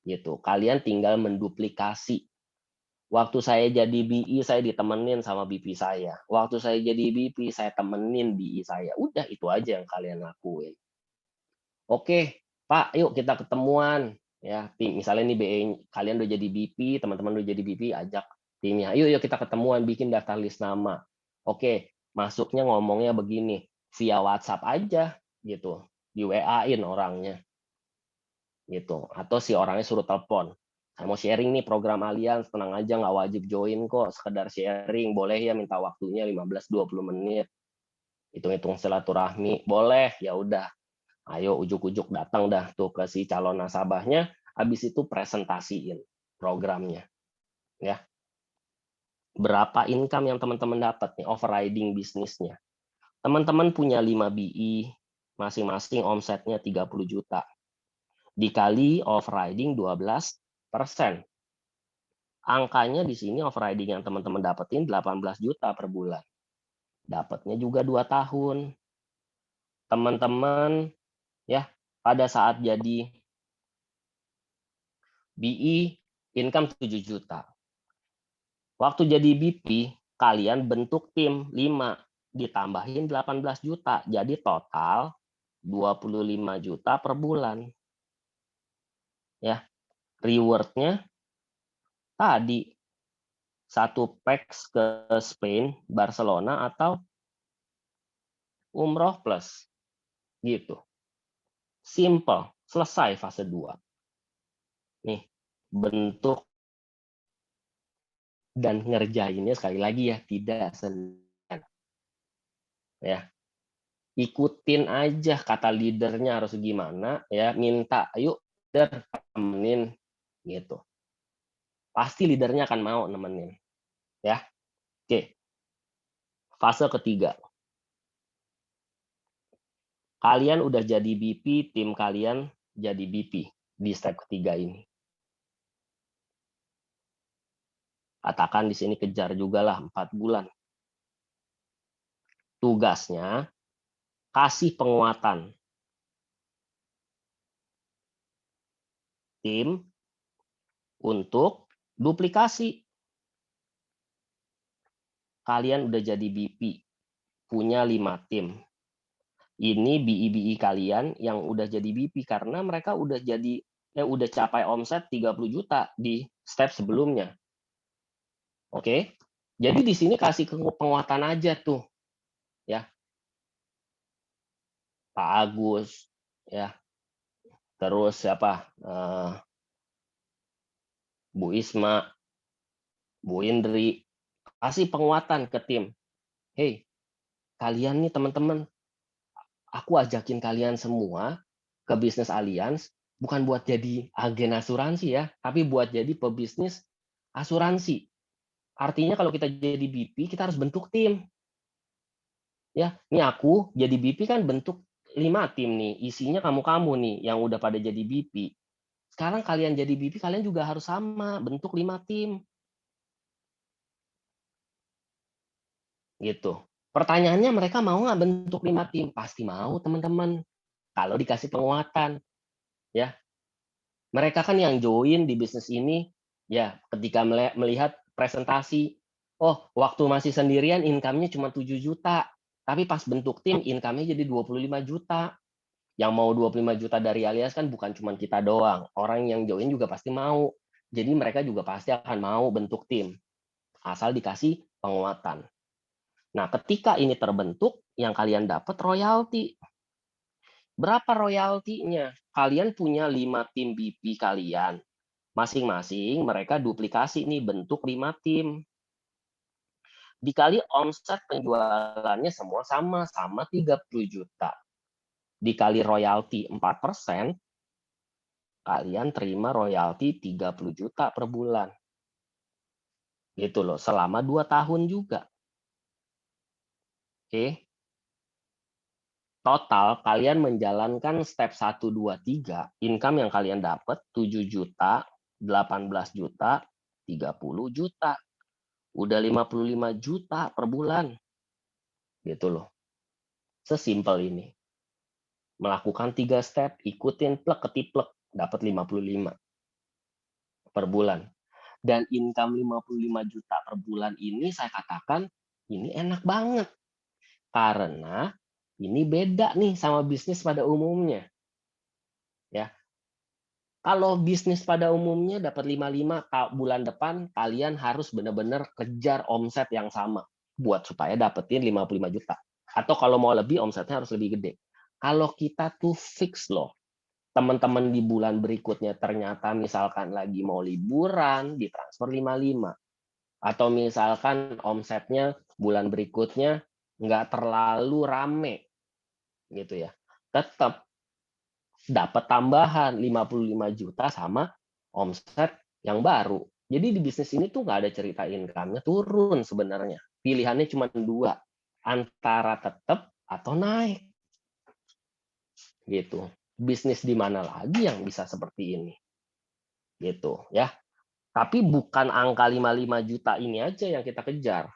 S1: Gitu. Kalian tinggal menduplikasi. Waktu saya jadi BI, saya ditemenin sama BP saya. Waktu saya jadi BP, saya temenin BI saya. Udah itu aja yang kalian lakuin. Oke, Pak, yuk kita ketemuan. Ya, tim misalnya nih BE, kalian udah jadi BP, teman-teman udah jadi BP, ajak timnya. Yuk kita ketemuan, bikin daftar list nama. Oke, masuknya ngomongnya begini, via WhatsApp aja. gitu, di WA-in orangnya gitu, atau si orangnya suruh telepon, "Saya mau sharing nih program Allianz, tenang aja nggak wajib join kok, sekedar sharing, boleh ya minta waktunya 15-20 menit, hitung-hitung silaturahmi." Boleh, ya udah, ayo ujuk-ujuk datang dah tuh ke si calon nasabahnya, habis itu presentasiin programnya, ya. Berapa income yang teman-teman dapat nih, overriding bisnisnya. Teman-teman punya 5 BI, masing-masing omsetnya 30 juta. Dikali overriding 12%. Angkanya di sini overriding yang teman-teman dapetin 18 juta per bulan. Dapatnya juga 2 tahun. Teman-teman ya, pada saat jadi BI income 7 juta. Waktu jadi BP, kalian bentuk tim 5, ditambahin 18 juta. Jadi total 25 juta per bulan. Ya, reward-nya tadi 1 pax ke Spain, Barcelona atau umroh plus gitu. Simple, selesai fase 2. Nih, bentuk dan ngerjainnya sekali lagi ya tidak sendirian. Ya, ikutin aja kata leadernya harus gimana ya, minta, "Yuk leader temenin," gitu. Pasti leadernya akan mau nemenin, ya. Oke, fase ketiga. Kalian udah jadi BP, tim kalian jadi BP di step ketiga ini. Katakan di sini kejar juga lah 4 bulan. Tugasnya kasih penguatan tim untuk duplikasi. Kalian udah jadi BP, punya 5 tim. Ini BI-BI kalian yang udah jadi BP karena mereka udah jadi udah capai omset 30 juta di step sebelumnya. Oke. Jadi di sini kasih penguatan aja tuh, ya. Pak Agus, ya. Terus siapa? Bu Isma, Bu Indri, kasih penguatan ke tim. Hey, kalian nih teman-teman, aku ajakin kalian semua ke bisnis Allianz bukan buat jadi agen asuransi ya, tapi buat jadi pebisnis asuransi. Artinya kalau kita jadi BP, kita harus bentuk tim. Ya, ini aku jadi BP kan bentuk 5 tim nih, isinya kamu-kamu nih yang udah pada jadi BP. Sekarang kalian jadi BP, kalian juga harus sama, bentuk 5 tim. Gitu. Pertanyaannya mereka mau nggak bentuk 5 tim? Pasti mau teman-teman, kalau dikasih penguatan. Ya, mereka kan yang join di bisnis ini, ya ketika melihat presentasi, oh waktu masih sendirian income-nya cuma 7 juta, tapi pas bentuk tim income-nya jadi 25 juta. Yang mau 25 juta dari Allianz kan bukan cuma kita doang, orang yang join juga pasti mau. Jadi mereka juga pasti akan mau bentuk tim, asal dikasih penguatan. Nah, ketika ini terbentuk, yang kalian dapat royalti. Berapa royaltinya? Kalian punya 5 tim BP kalian. Masing-masing mereka duplikasi nih bentuk 5 tim. Dikali omset penjualannya semua sama 30 juta. Dikali royalti 4%, kalian terima royalti 30 juta per bulan. Gitu loh, selama 2 tahun juga. Oke. Total kalian menjalankan step 1, 2, 3, income yang kalian dapat 7 juta, 18 juta, 30 juta. Udah 55 juta per bulan. Gitu loh. Sesimpel ini. Melakukan 3 step, ikutin plek ketiplek, dapat 55 per bulan. Dan income 55 juta per bulan ini saya katakan ini enak banget. Karena ini beda nih sama bisnis pada umumnya. Ya. Kalau bisnis pada umumnya dapat 55, bulan depan kalian harus benar-benar kejar omset yang sama buat supaya dapetin 55 juta. Atau kalau mau lebih omsetnya harus lebih gede. Kalau kita tuh fix loh, teman-teman di bulan berikutnya ternyata misalkan lagi mau liburan, ditransfer 55. Atau misalkan omsetnya bulan berikutnya nggak terlalu rame gitu ya, tetap dapat tambahan 55 juta sama omset yang baru. Jadi di bisnis ini tuh nggak ada cerita income-nya turun sebenarnya. Pilihannya cuma dua, antara tetap atau naik. Gitu. Bisnis di mana lagi yang bisa seperti ini? Gitu ya. Tapi bukan angka 55 juta ini aja yang kita kejar.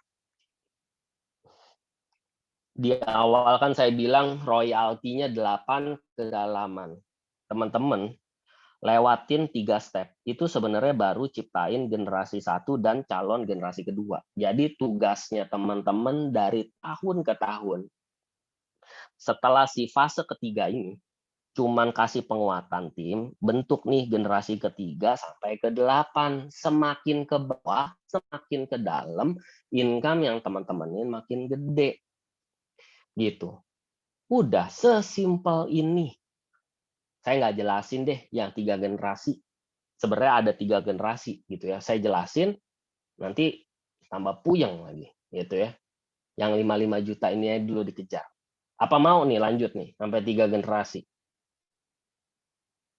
S1: Di awal kan saya bilang royaltinya 8 kedalaman. Teman-teman, lewatin 3 step. Itu sebenarnya baru ciptain generasi 1 dan calon generasi kedua. Jadi tugasnya teman-teman dari tahun ke tahun. Setelah si fase ketiga ini, cuman kasih penguatan tim, bentuk nih generasi ketiga sampai ke 8. Semakin ke bawah, semakin ke dalam, income yang teman-temanin makin gede. Gitu. Udah sesimpel ini. Saya nggak jelasin deh yang 3 generasi. Sebenarnya ada 3 generasi gitu ya. Saya jelasin, nanti tambah puyeng lagi gitu ya. Yang 55 juta ini aja dulu dikejar. Apa mau nih lanjut nih sampai 3 generasi?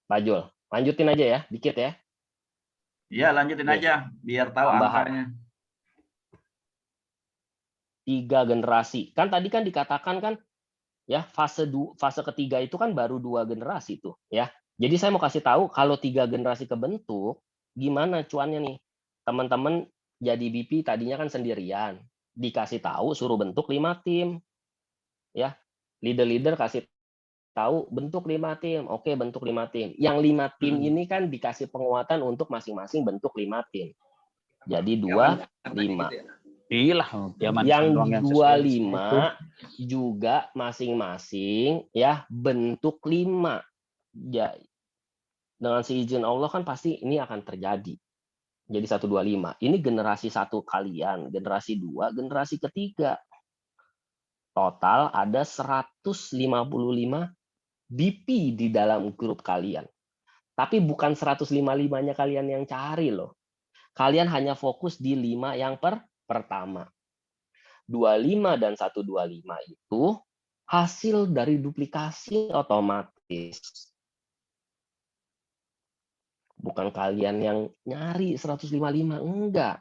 S1: Pak Jul, lanjutin aja ya, dikit ya.
S2: Iya, lanjutin
S1: Nih,
S2: aja biar tahu
S1: tambahan
S2: angkanya.
S1: 3 generasi. Kan tadi kan dikatakan kan ya fase ketiga itu kan baru 2 generasi tuh ya. Jadi saya mau kasih tahu kalau 3 generasi kebentuk, gimana cuannya nih? Teman-teman jadi BP tadinya kan sendirian, dikasih tahu suruh bentuk 5 tim ya. Leader-leader kasih tahu bentuk 5 tim, oke bentuk 5 tim. Yang 5 tim ini kan dikasih penguatan untuk masing-masing bentuk 5 tim. Jadi 2, 5.
S3: Iyalah,
S1: Yang 25 juga masing-masing ya bentuk 5. Ya, dengan seizin Allah kan pasti ini akan terjadi. Jadi 125. Ini generasi 1 kalian, generasi 2, generasi ketiga. Total ada 155 BP di dalam grup kalian. Tapi bukan 155-nya kalian yang cari loh. Kalian hanya fokus di 5 yang pertama. 25 dan 125 itu hasil dari duplikasi otomatis. Bukan kalian yang nyari 155, enggak.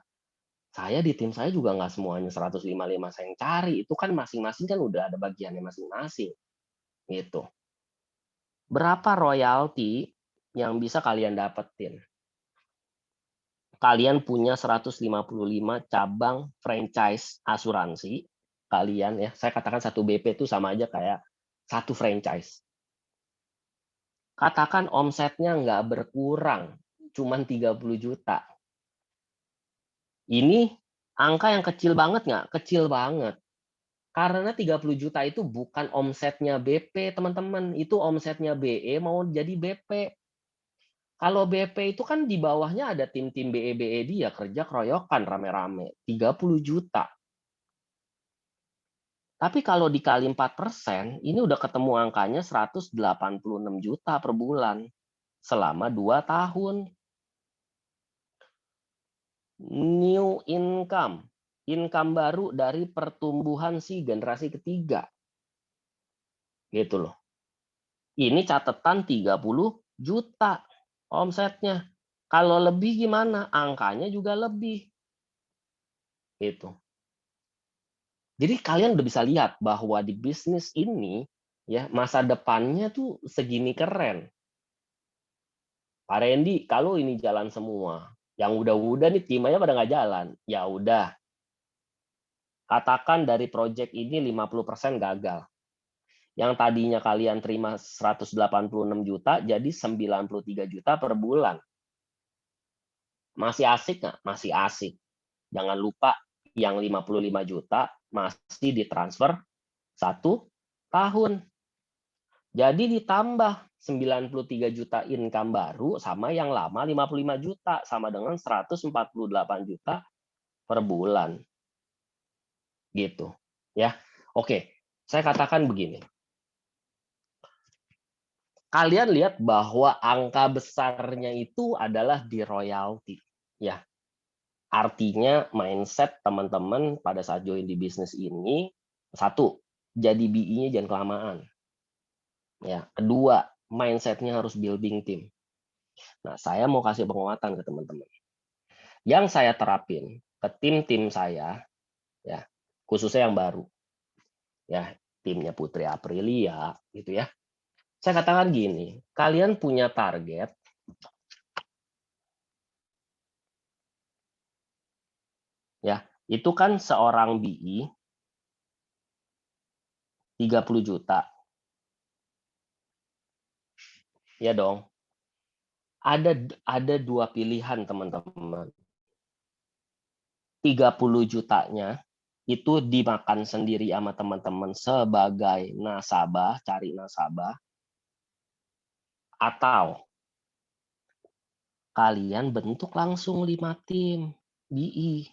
S1: Saya di tim saya juga nggak semuanya 155 saya yang cari. Itu kan masing-masing kan udah ada bagiannya masing-masing. Gitu. Berapa royalti yang bisa kalian dapetin? Kalian punya 155 cabang franchise asuransi. Kalian ya, saya katakan satu BP itu sama aja kayak satu franchise. Katakan omsetnya nggak berkurang, cuman 30 juta. Ini angka yang kecil banget nggak? Kecil banget. Karena 30 juta itu bukan omsetnya BP, teman-teman. Itu omsetnya BE mau jadi BP. Kalau BP itu kan di bawahnya ada tim-tim BE-BE dia kerja keroyokan rame-rame. 30 juta. Tapi kalau dikali 4%, ini udah ketemu angkanya 186 juta per bulan. Selama 2 tahun. New income. Income baru dari pertumbuhan si generasi ketiga. Gitu loh. Ini catatan 30 juta omsetnya. Kalau lebih gimana? Angkanya juga lebih. Gitu. Jadi kalian udah bisa lihat bahwa di bisnis ini ya masa depannya tuh segini keren. Pak Randy, kalau ini jalan semua, yang udah-udah nih timnya pada nggak jalan, ya udah. Katakan dari proyek ini 50% gagal. Yang tadinya kalian terima 186 juta, jadi 93 juta per bulan. Masih asik nggak? Masih asik. Jangan lupa yang 55 juta masih ditransfer 1 tahun. Jadi ditambah 93 juta income baru sama yang lama 55 juta, sama dengan 148 juta per bulan. Gitu. Ya. Oke, saya katakan begini. kalian lihat bahwa angka besarnya itu adalah di royalti, ya. Artinya mindset teman-teman pada saat join di bisnis ini, satu, jadi BI-nya jangan kelamaan. Ya, kedua, mindset-nya harus building team. Nah, saya mau kasih penguatan ke teman-teman. Yang saya terapin ke tim-tim saya, ya, khususnya yang baru, ya, timnya Putri Aprilia, gitu ya. Saya katakan gini, kalian punya target, ya, itu kan seorang BI 30 juta, ya dong. Ada dua pilihan teman-teman. 30 jutanya itu dimakan sendiri sama teman-teman sebagai nasabah, cari nasabah, atau kalian bentuk langsung 5 tim BI.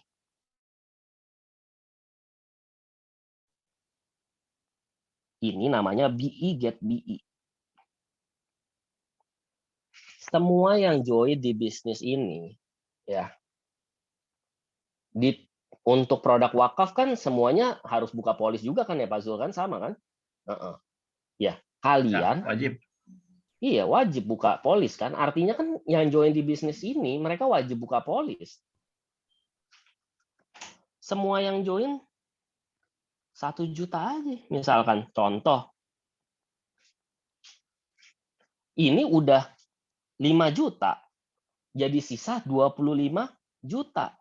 S1: Ini namanya BI Get BI. Semua yang join di bisnis ini, ya, untuk produk wakaf kan semuanya harus buka polis juga kan ya Pak Zul, kan sama kan? Ya,
S2: Ya,
S1: kalian
S2: wajib.
S1: iya wajib buka polis kan, artinya kan yang join di bisnis ini mereka wajib buka polis. Semua yang join 1 juta aja misalkan, contoh. Ini udah 5 juta, jadi sisa 25 juta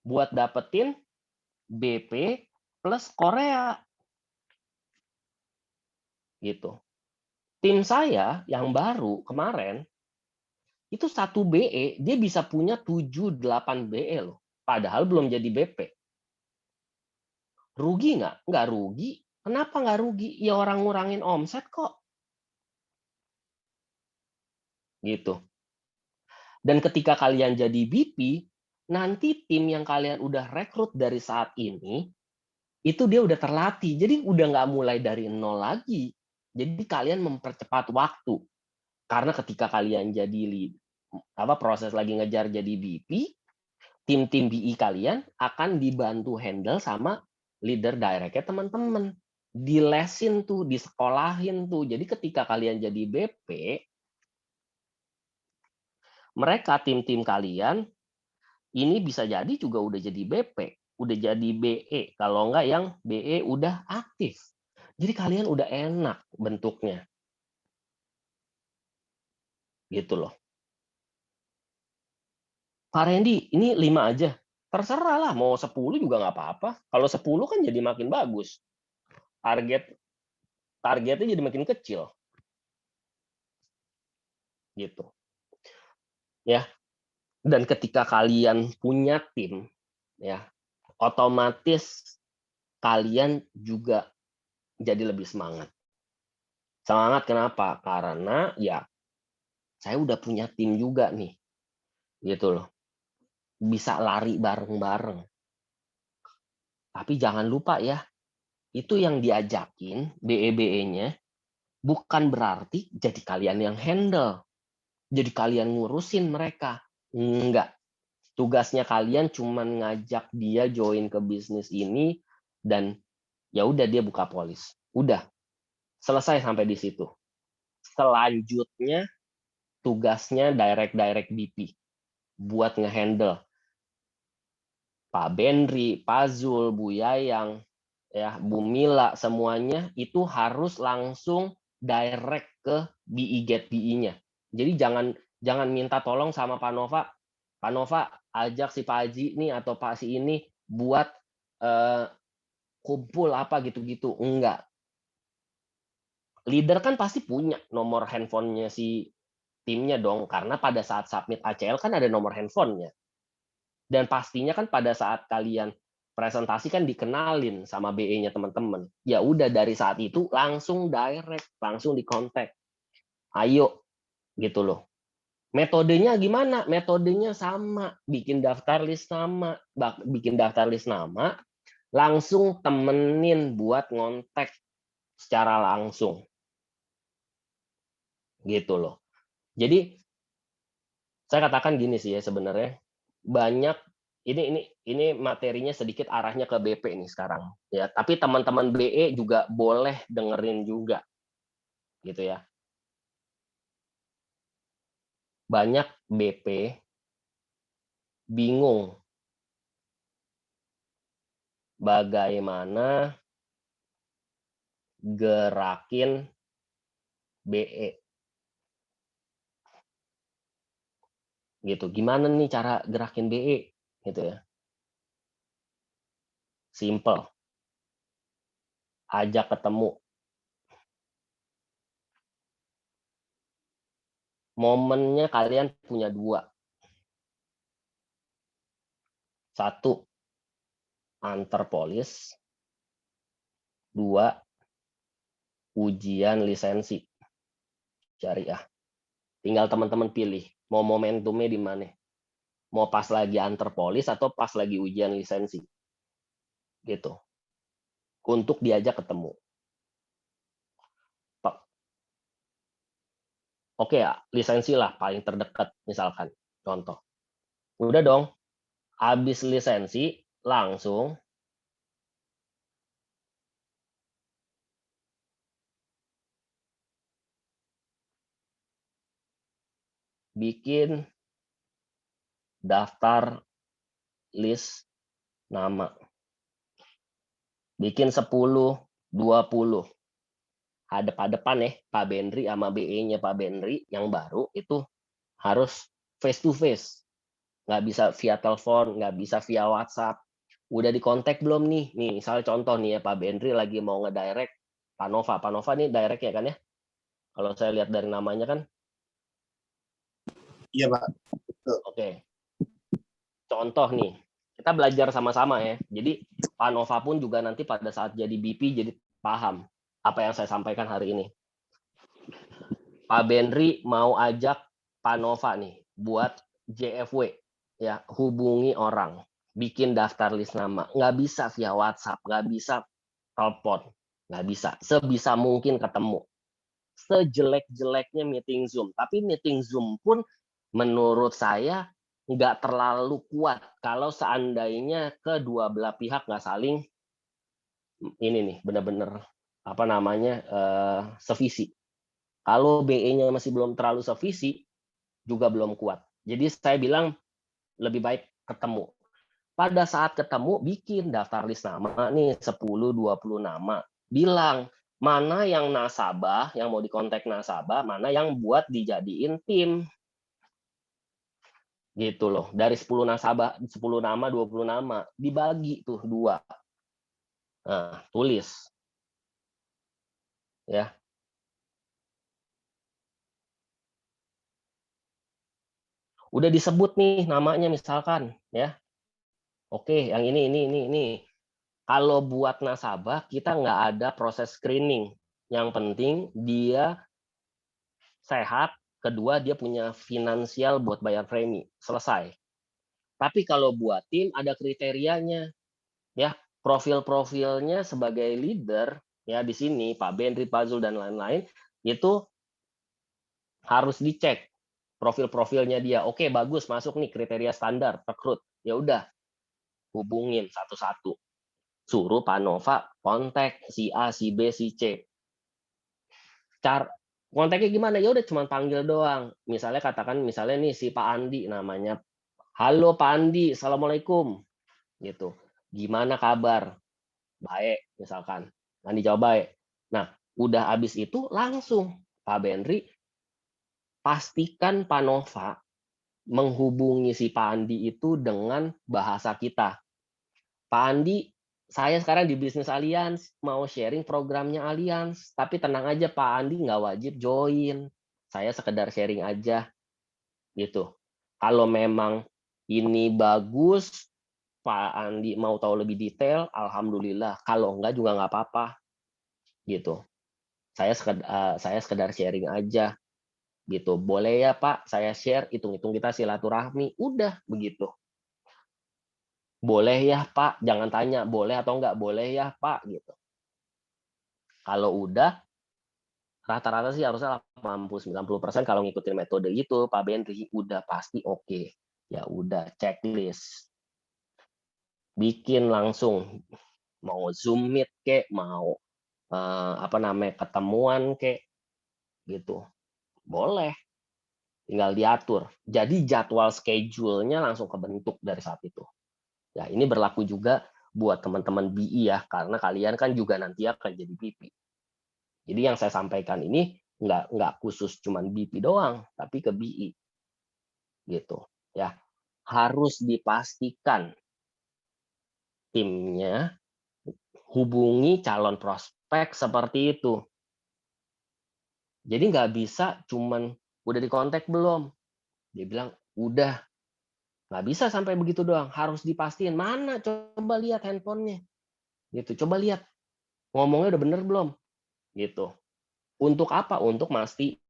S1: buat dapetin BP plus Korea, gitu. Tim saya yang baru kemarin, itu 1 BE, dia bisa punya 7, 8 BE loh, padahal belum jadi BP. Rugi nggak? Nggak rugi. Kenapa nggak rugi? Ya orang ngurangin omset kok. Gitu. Dan ketika kalian jadi BP, nanti tim yang kalian udah rekrut dari saat ini, itu dia udah terlatih. Jadi udah nggak mulai dari nol lagi. Jadi kalian mempercepat waktu. Karena ketika kalian jadi proses lagi ngejar jadi BP, tim-tim BI kalian akan dibantu handle sama leader directnya teman-teman. Dilesin tuh, disekolahin tuh. Jadi ketika kalian jadi BP, mereka tim-tim kalian ini bisa jadi juga udah jadi BP, udah jadi BE. Kalau enggak yang BE udah aktif. Jadi kalian udah enak bentuknya. Gitu loh. Pak Randy, ini 5 aja. Terserah lah, mau 10 juga nggak apa-apa. Kalau 10 kan jadi makin bagus. Targetnya jadi makin kecil. Gitu. Ya. Dan ketika kalian punya tim, ya, otomatis kalian juga jadi lebih semangat. Semangat kenapa? Karena ya saya udah punya tim juga nih, gitu loh. Bisa lari bareng-bareng. Tapi jangan lupa ya, itu yang diajakin BE-BE-nya bukan berarti jadi kalian yang handle. Jadi kalian ngurusin mereka. Enggak. Tugasnya kalian cuman ngajak dia join ke bisnis ini dan ya udah dia buka polis. Udah, selesai sampai di situ. Selanjutnya tugasnya direct BP buat ngehandle Pak Benri, Pak Zul, Bu Yayang, ya, Bu Mila, semuanya itu harus langsung direct ke BI Get BI-nya. Jadi jangan minta tolong sama Pak Nova ajak si Pak Haji nih atau Pak si ini buat kumpul apa gitu-gitu. Enggak. Leader kan pasti punya nomor handphonenya si timnya dong, karena pada saat submit ACL kan ada nomor handphonenya. Dan pastinya kan pada saat kalian presentasi kan dikenalin sama BE-nya teman-teman. Ya udah dari saat itu langsung direct, langsung dikontak. Ayo, gitu loh. Metodenya gimana? Metodenya sama, bikin daftar list nama, langsung temenin buat ngontek secara langsung. gitu loh. Jadi saya katakan gini sih ya sebenarnya, banyak ini materinya sedikit arahnya ke BP nih sekarang ya, tapi teman-teman BE juga boleh dengerin juga gitu ya. Banyak BP bingung bagaimana gerakin BE gitu. Gimana nih cara gerakin BE gitu ya. Simple, ajak ketemu. Momennya kalian punya dua. Satu, antar polis. Dua, ujian lisensi syariah. Tinggal teman-teman pilih, mau momentumnya di mana. Mau pas lagi antar polis atau pas lagi ujian lisensi. Gitu. Untuk diajak ketemu. Oke ya, lisensi lah paling terdekat misalkan. Contoh. Udah dong, habis lisensi langsung bikin daftar list nama. Bikin 10, 20. Hadap-hadapan ya, Pak Benri sama BE-nya Pak Benri yang baru itu harus face to face. Nggak bisa via telepon, nggak bisa via WhatsApp. Udah dikontak belum nih? Nih, misalnya contoh nih ya, Pak Benri lagi mau ngedirect Pak Nova. Pak Nova nih direct ya kan ya? Kalau saya lihat dari namanya kan.
S3: Iya, Pak.
S1: Oke. Contoh nih, kita belajar sama-sama ya. Jadi Pak Nova pun juga nanti pada saat jadi BP jadi paham apa yang saya sampaikan hari ini. Pak Benri mau ajak Pak Nova nih buat JFW ya, hubungi orang, bikin daftar list nama. Nggak bisa via WhatsApp, nggak bisa telepon, nggak bisa. Sebisa mungkin ketemu. Sejelek-jeleknya meeting Zoom, tapi meeting Zoom pun menurut saya nggak terlalu kuat kalau seandainya kedua belah pihak nggak saling ini nih benar-benar apa namanya sevisi. Kalau BE-nya masih belum terlalu sevisi, juga belum kuat. Jadi saya bilang lebih baik ketemu. Pada saat ketemu, bikin daftar list nama nih 10-20 nama. Bilang, mana yang nasabah, yang mau dikontak nasabah, mana yang buat dijadiin tim. Gitu loh. Dari 10 nasabah, 10 nama, 20 nama. Dibagi tuh dua. Nah, tulis. Ya, udah disebut nih namanya misalkan ya. Oke, yang ini. Kalau buat nasabah kita nggak ada proses screening. Yang penting dia sehat, kedua dia punya finansial buat bayar premi, selesai. Tapi kalau buat tim ada kriterianya, ya profil-profilnya sebagai leader ya di sini Pak Benri, Pak Zul dan lain-lain itu harus dicek profil-profilnya dia. Oke bagus masuk nih kriteria standar rekrut. Ya udah hubungin satu-satu. Suruh Pak Nova kontak si A, si B, si C. Kontaknya gimana? Ya udah cuma panggil doang. Misalnya katakan misalnya nih si Pak Andi namanya. Halo Pak Andi, Assalamualaikum. Gitu. Gimana kabar? Baik, misalkan. Andi jawab baik. Nah, udah habis itu langsung Pak Benri pastikan Pak Nova menghubungi si Pak Andi itu dengan bahasa kita. Pak Andi, saya sekarang di Bisnis Alliance, mau sharing programnya Alliance. Tapi tenang aja Pak Andi nggak wajib join. Saya sekedar sharing aja, gitu. Kalau memang ini bagus, Pak Andi mau tahu lebih detail, alhamdulillah. Kalau enggak juga nggak apa-apa, gitu. Saya sekedar sharing aja, gitu. Boleh ya Pak, saya share, hitung-hitung kita silaturahmi, udah begitu. Boleh ya Pak, jangan tanya boleh atau enggak, boleh ya Pak, gitu. Kalau udah, rata-rata sih harusnya 80-90% kalau ngikutin metode itu, Pak Benri, udah pasti oke. Ya udah, checklist. Bikin langsung, mau Zoom Meet kek, mau, ketemuan kek, gitu. Boleh, tinggal diatur. Jadi jadwal schedule-nya langsung kebentuk dari saat itu. Ya, ini berlaku juga buat teman-teman BI ya, karena kalian kan juga nanti akan jadi BP. Jadi yang saya sampaikan ini nggak khusus cuman BP doang, tapi ke BI gitu ya. Harus dipastikan timnya hubungi calon prospek seperti itu. Jadi nggak bisa cuman udah dikontak belum? Dia bilang udah, nggak bisa sampai begitu doang. Harus dipastiin mana coba lihat handphonenya, gitu. Coba lihat ngomongnya udah bener belum, gitu. Untuk apa? Untuk nanti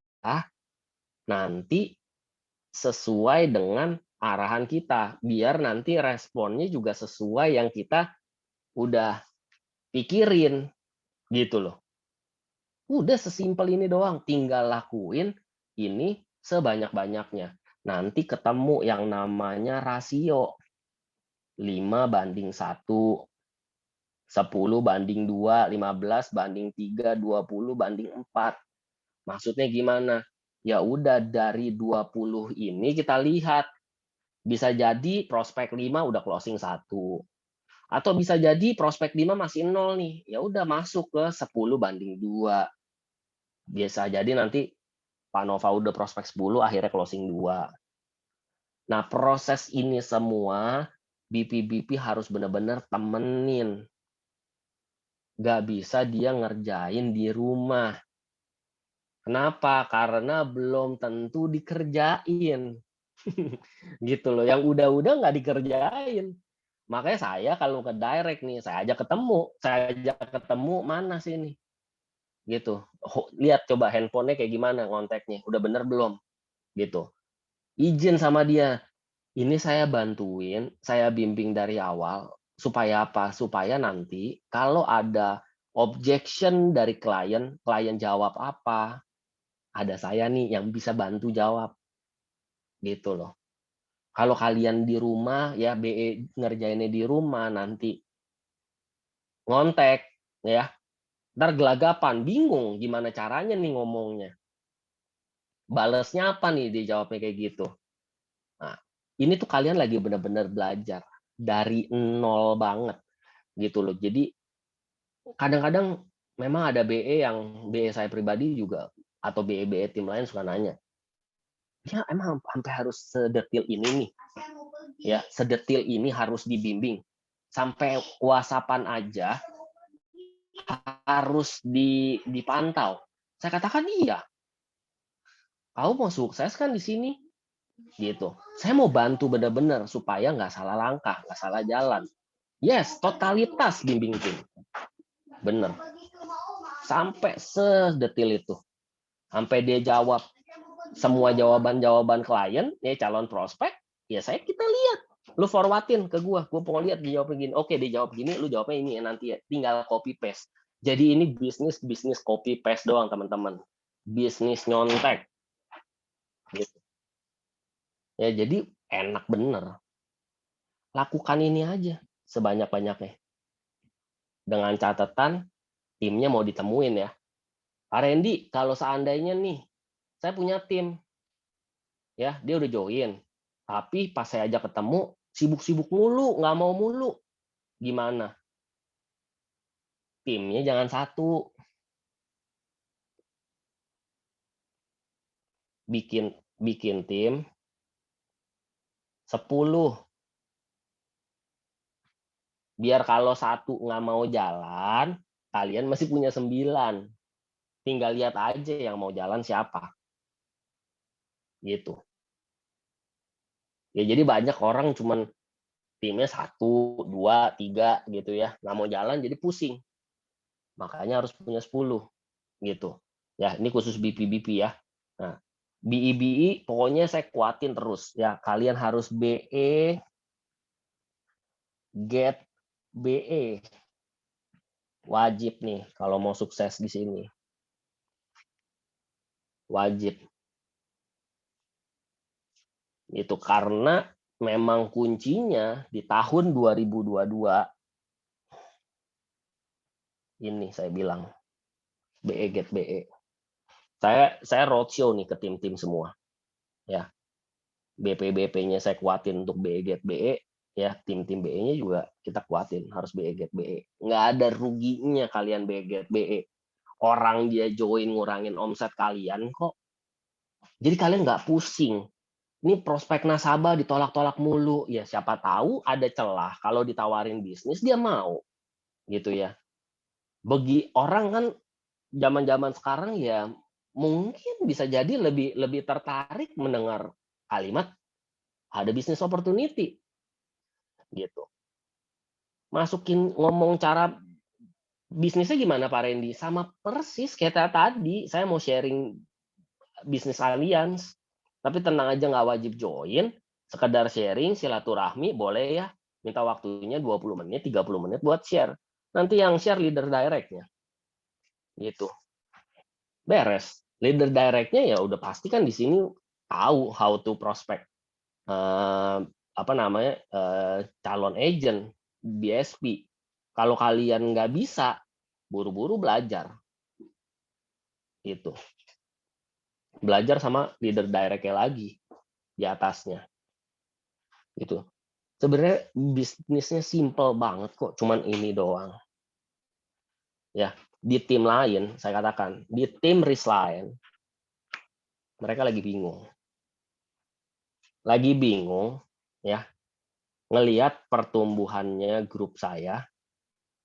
S1: sesuai dengan arahan kita, biar nanti responnya juga sesuai yang kita udah pikirin, gitu loh. Udah sesimpel ini doang, tinggal lakuin ini sebanyak-banyaknya. Nanti ketemu yang namanya rasio 5:1, 10:2, 15:3, 20:4. Maksudnya gimana? Ya udah dari 20 ini kita lihat, bisa jadi prospek 5 udah closing 1, atau bisa jadi prospek 5 masih 0 nih, ya udah masuk ke 10:2. Bisa jadi nanti Pak Nova udah prospek 10 akhirnya closing 2. Nah, proses ini semua BP-BP harus benar-benar temenin. Nggak bisa dia ngerjain di rumah. Kenapa? Karena belum tentu dikerjain. Gitu loh, yang udah-udah nggak dikerjain. Makanya saya kalau ke direct nih, saya ajak ketemu, "Mana sih ini?" Gitu. "Lihat coba handphonenya kayak gimana ngonteknya, udah bener belum?" Gitu. Izin sama dia, "Ini saya bantuin, saya bimbing dari awal, supaya apa? Supaya nanti kalau ada objection dari klien, klien jawab apa, ada saya nih yang bisa bantu jawab." Gitu loh. Kalau kalian di rumah ya BE ngerjainnya di rumah, nanti ngontek ya, entar gelagapan, bingung gimana caranya nih ngomongnya. Balesnya apa nih dia jawabnya kayak gitu. Nah, ini tuh kalian lagi bener-bener belajar dari nol banget gitu loh. Jadi kadang-kadang memang ada BE yang BE saya pribadi juga atau BE-BE tim lain suka nanya, "Ya emang sampai harus sedetil ini nih, ya sedetil ini harus dibimbing, sampai WhatsApp-an aja harus dipantau." Saya katakan, "Iya, kamu mau sukses kan di sini?" Gitu. Saya mau bantu bener-bener supaya nggak salah langkah, nggak salah jalan. Yes, totalitas bimbing tim. Bener. Sampai sedetil itu. Sampai dia jawab semua jawaban-jawaban klien, ya calon prospek, ya kita lihat. Lu forwardin ke gua mau lihat dia jawab begini. Oke, dia jawab gini, lu jawabnya ini ya nanti ya. Tinggal copy paste. Jadi ini bisnis copy paste doang, teman-teman. Bisnis nyontek. Gitu. Ya, jadi enak bener. Lakukan ini aja sebanyak-banyaknya. Dengan catatan timnya mau ditemuin ya. Pak Randy, kalau seandainya nih, saya punya tim, ya dia udah join, tapi pas saya ajak ketemu, sibuk-sibuk mulu, nggak mau mulu. Gimana? Timnya jangan satu, bikin bikin tim 10, biar kalau satu nggak mau jalan, kalian masih punya 9. Tinggal lihat aja yang mau jalan siapa, gitu. Ya jadi banyak orang cuman timnya 1, 2, 3 gitu ya, nggak mau jalan jadi pusing. Makanya harus punya 10 gitu. Ya, ini khusus BP-BP ya. Nah, BI-BI pokoknya saya kuatin terus ya, kalian harus BE, get BE. Wajib nih kalau mau sukses di sini. Wajib. Itu karena memang kuncinya di tahun 2022 ini saya bilang BE get BE. Saya roadshow nih ke tim-tim semua. Ya. BP-BP-nya saya kuatin untuk BE get BE, ya tim-tim BE-nya juga kita kuatin harus BE get BE. Nggak ada ruginya kalian BE get BE. Orang dia join ngurangin omset kalian kok. Jadi kalian nggak pusing. Ini prospek nasabah ditolak-tolak mulu. Ya siapa tahu ada celah kalau ditawarin bisnis dia mau. Gitu ya. Bagi orang kan zaman-zaman sekarang ya mungkin bisa jadi lebih tertarik mendengar kalimat ada business opportunity gitu. Masukin ngomong cara bisnisnya gimana Pak Randy? Sama persis kayak tadi, saya mau sharing bisnis alliance, tapi tenang aja nggak wajib join, sekedar sharing, silaturahmi, boleh ya, minta waktunya 20 menit, 30 menit buat share. Nanti yang share leader directnya, gitu. Beres. Leader directnya ya udah pasti kan di sini tahu how to prospect calon agent BSP. Kalau kalian nggak bisa, buru-buru belajar. Itu. Belajar sama leader direct-nya lagi di atasnya. Gitu. Sebenarnya bisnisnya simple banget kok, cuman ini doang. Ya, di tim lain, saya katakan, di tim risk lain, mereka lagi bingung. Lagi bingung, ya, ngelihat pertumbuhannya grup saya,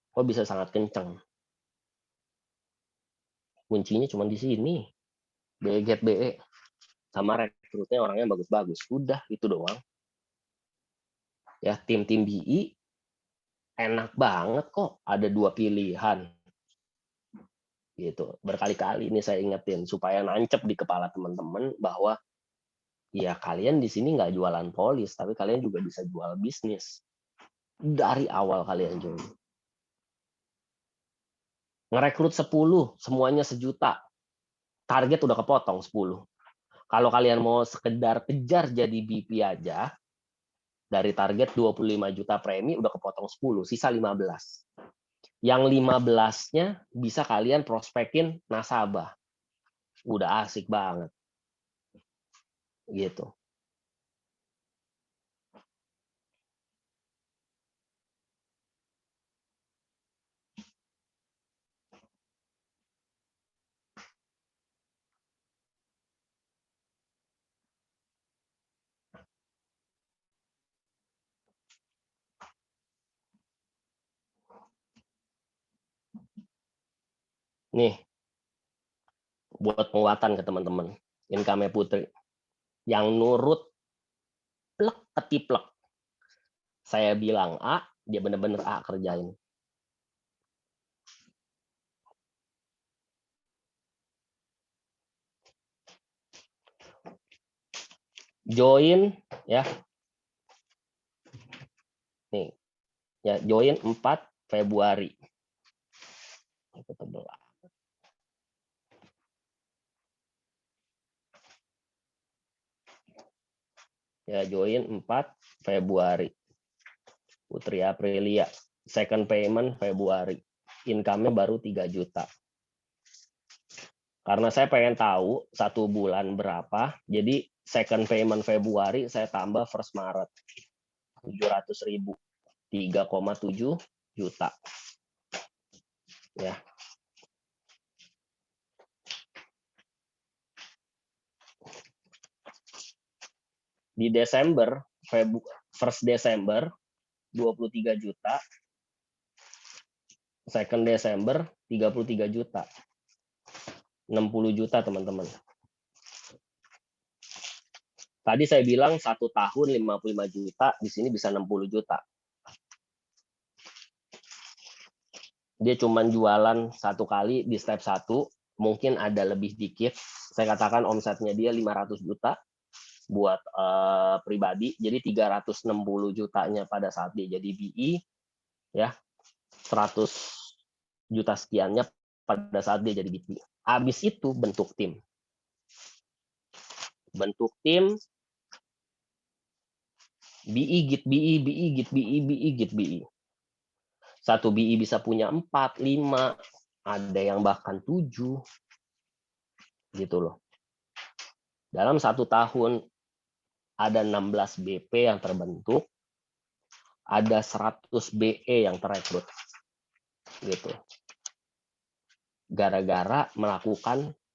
S1: kok bisa sangat kenceng. Kuncinya cuma di sini. BE get BE. Sama rekrutnya orangnya bagus-bagus. Udah, itu doang. Ya, tim-tim BI enak banget kok. Ada 2 pilihan. Gitu. Berkali-kali ini saya ingetin supaya nancep di kepala teman-teman bahwa ya kalian di sini nggak jualan polis, tapi kalian juga bisa jual bisnis. Dari awal kalian join. Ngerekrut 10, semuanya sejuta. Target udah kepotong 10. Kalau kalian mau sekedar kejar jadi BP aja, dari target 25 juta premi udah kepotong 10, sisa 15. Yang 15-nya bisa kalian prospekin nasabah. Udah asik banget. Gitu. Nih, buat penguatan ke teman-teman. Income Putri. Yang nurut plek ketiplek. Saya bilang A, dia bener-bener A kerjain. Join ya. Nih, ya join 4 Februari. Itu tebel. Ya, join 4 Februari. Putri Aprilia. Second payment Februari. Income-nya baru 3 juta. Karena saya pengen tahu 1 bulan berapa, jadi second payment Februari saya tambah first Maret. 700.000. 3,7 juta. Ya. Di Desember, first Desember 23 juta. Second Desember 33 juta. 60 juta teman-teman. Tadi saya bilang 1 tahun 55 juta, di sini bisa 60 juta. Dia cuma jualan 1 kali di step 1, mungkin ada lebih dikit. Saya katakan omsetnya dia 500 juta buat pribadi, jadi 360 jutanya pada saat dia jadi BI, ya 100 juta sekiannya pada saat dia jadi BP. Habis itu bentuk tim. bentuk tim, BI, git BI, BI, git BI, BI, git BI. Satu BI bisa punya 4, 5, ada yang bahkan 7, gitu loh. Dalam 1 tahun ada 16 BP yang terbentuk, ada 100 BE yang terekrut, gitu. Gara-gara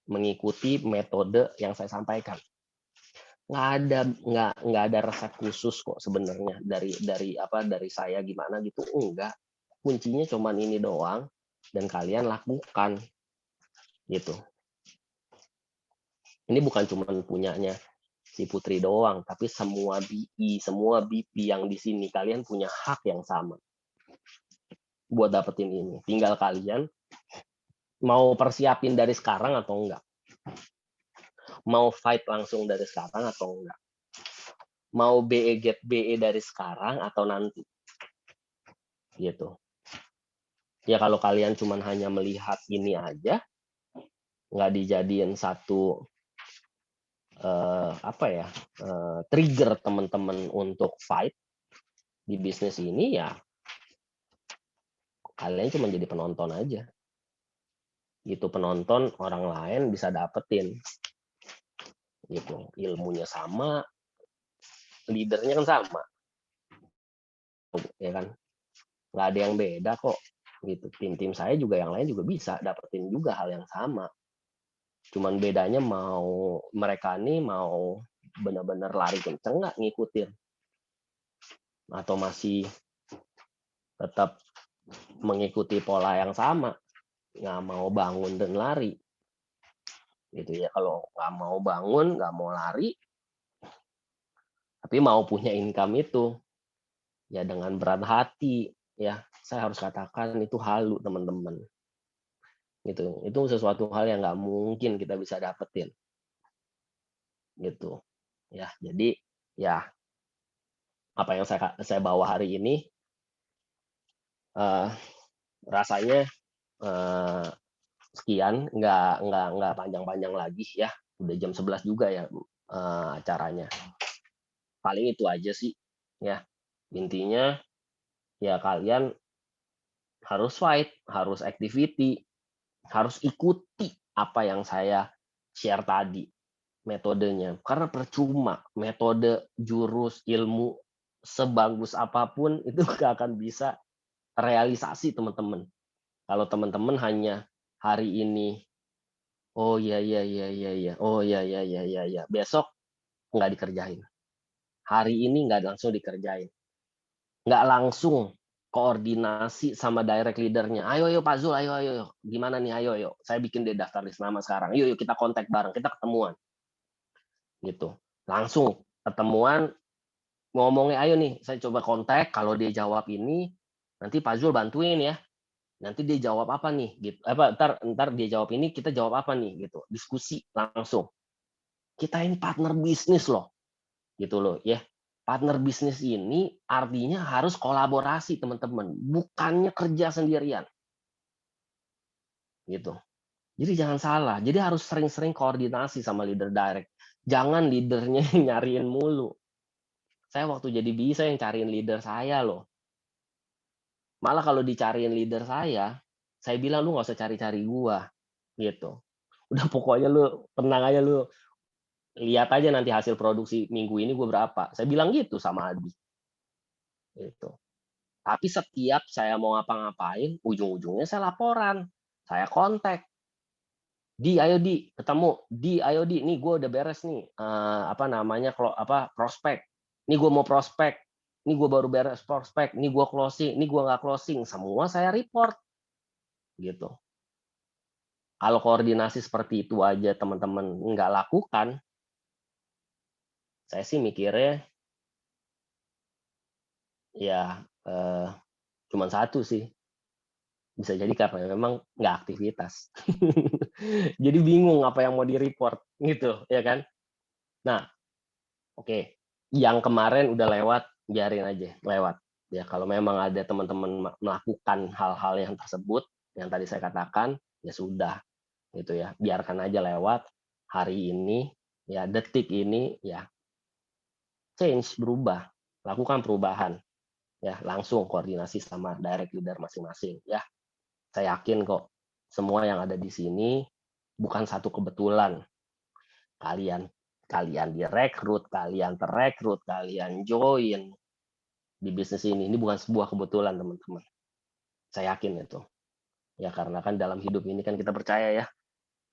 S1: mengikuti metode yang saya sampaikan. Nggak ada resep khusus kok sebenarnya dari saya gimana gitu, enggak. Kuncinya cuman ini doang dan kalian lakukan, gitu. Ini bukan cuman punyanya si Putri doang, tapi semua BI, semua BP yang di sini kalian punya hak yang sama buat dapetin ini. Tinggal kalian mau persiapin dari sekarang atau enggak. Mau fight langsung dari sekarang atau enggak. Mau BE get BE dari sekarang atau nanti. Gitu. Ya kalau kalian cuman hanya melihat ini aja, nggak dijadiin satu trigger teman-teman untuk fight di bisnis ini, ya kalian cuma jadi penonton aja. Gitu, penonton orang lain bisa dapetin. Gitu, ilmunya sama, leadernya kan sama. Ya kan? Nggak ada yang beda kok. Gitu. Tim-tim saya juga yang lain juga bisa dapetin juga hal yang sama. Cuman bedanya mereka nih mau benar-benar lari kenceng nggak ngikutin, atau masih tetap mengikuti pola yang sama, nggak mau bangun dan lari, gitu ya. Kalau nggak mau bangun, nggak mau lari, tapi mau punya income itu, ya dengan berat hati, ya saya harus katakan itu halu teman-teman. Gitu, itu sesuatu hal yang nggak mungkin kita bisa dapetin. Gitu, ya. Jadi ya apa yang saya bawa hari ini, rasanya sekian, nggak panjang-panjang lagi ya. Udah jam 11 juga ya acaranya. Paling itu aja sih ya. Intinya ya kalian harus fight, harus activity, harus ikuti apa yang saya share tadi metodenya. Karena percuma metode, jurus, ilmu sebagus apapun itu nggak akan bisa realisasi teman-teman. Kalau teman-teman hanya hari ini, oh iya iya iya iya iya, oh iya iya iya iya iya, besok nggak dikerjain. Hari ini nggak langsung dikerjain. Nggak langsung koordinasi sama direct leader-nya. "Ayo ayo Pak Zul, ayo ayo, gimana nih? Ayo ayo, saya bikin deh daftar list nama sekarang. Yuk yuk kita kontak bareng, kita ketemuan." Gitu. Langsung ketemuan, ngomongnya, "Ayo nih, saya coba kontak, kalau dia jawab ini, nanti Pak Zul bantuin ya. Nanti dia jawab apa nih?" Gitu. Entar dia jawab ini, kita jawab apa nih, gitu. Diskusi langsung. Kita ini partner bisnis loh, gitu loh ya. Partner bisnis ini artinya harus kolaborasi teman-teman, bukannya kerja sendirian, gitu. Jadi jangan salah, jadi harus sering-sering koordinasi sama leader direct. Jangan leadernya nyariin mulu. Saya waktu jadi BI saya yang cariin leader saya loh. Malah kalau dicariin leader saya bilang, "Lu nggak usah cari-cari gua," gitu. "Udah pokoknya lu tenang aja, lu lihat aja nanti hasil produksi minggu ini gua berapa." Saya bilang gitu sama Adi, gitu. Tapi setiap saya mau ngapa-ngapain, ujung-ujungnya saya laporan, saya kontak, "Di, ayo Di, ketemu. Di, ayo Di, nih gue udah beres nih, prospek. Nih gue mau prospek. Nih gue baru beres prospek. Nih gue closing. Nih gue nggak closing." Semua saya report, gitu. Kalau koordinasi seperti itu aja teman-teman nggak lakukan, saya sih mikirnya ya cuman satu sih, bisa jadi karena memang nggak aktivitas. Jadi bingung apa yang mau di-report, gitu, ya kan? Nah, oke, yang kemarin udah lewat, biarin aja lewat. Ya kalau memang ada teman-teman melakukan hal-hal yang tersebut, yang tadi saya katakan, ya sudah, gitu ya, biarkan aja lewat hari ini, ya detik ini ya change, berubah, lakukan perubahan, ya langsung koordinasi sama direct leader masing-masing, ya. Saya yakin kok semua yang ada di sini bukan satu kebetulan. Kalian kalian direkrut, kalian terekrut, kalian join di bisnis ini. Ini bukan sebuah kebetulan, teman-teman. Saya yakin itu. Ya karena kan dalam hidup ini kan kita percaya ya,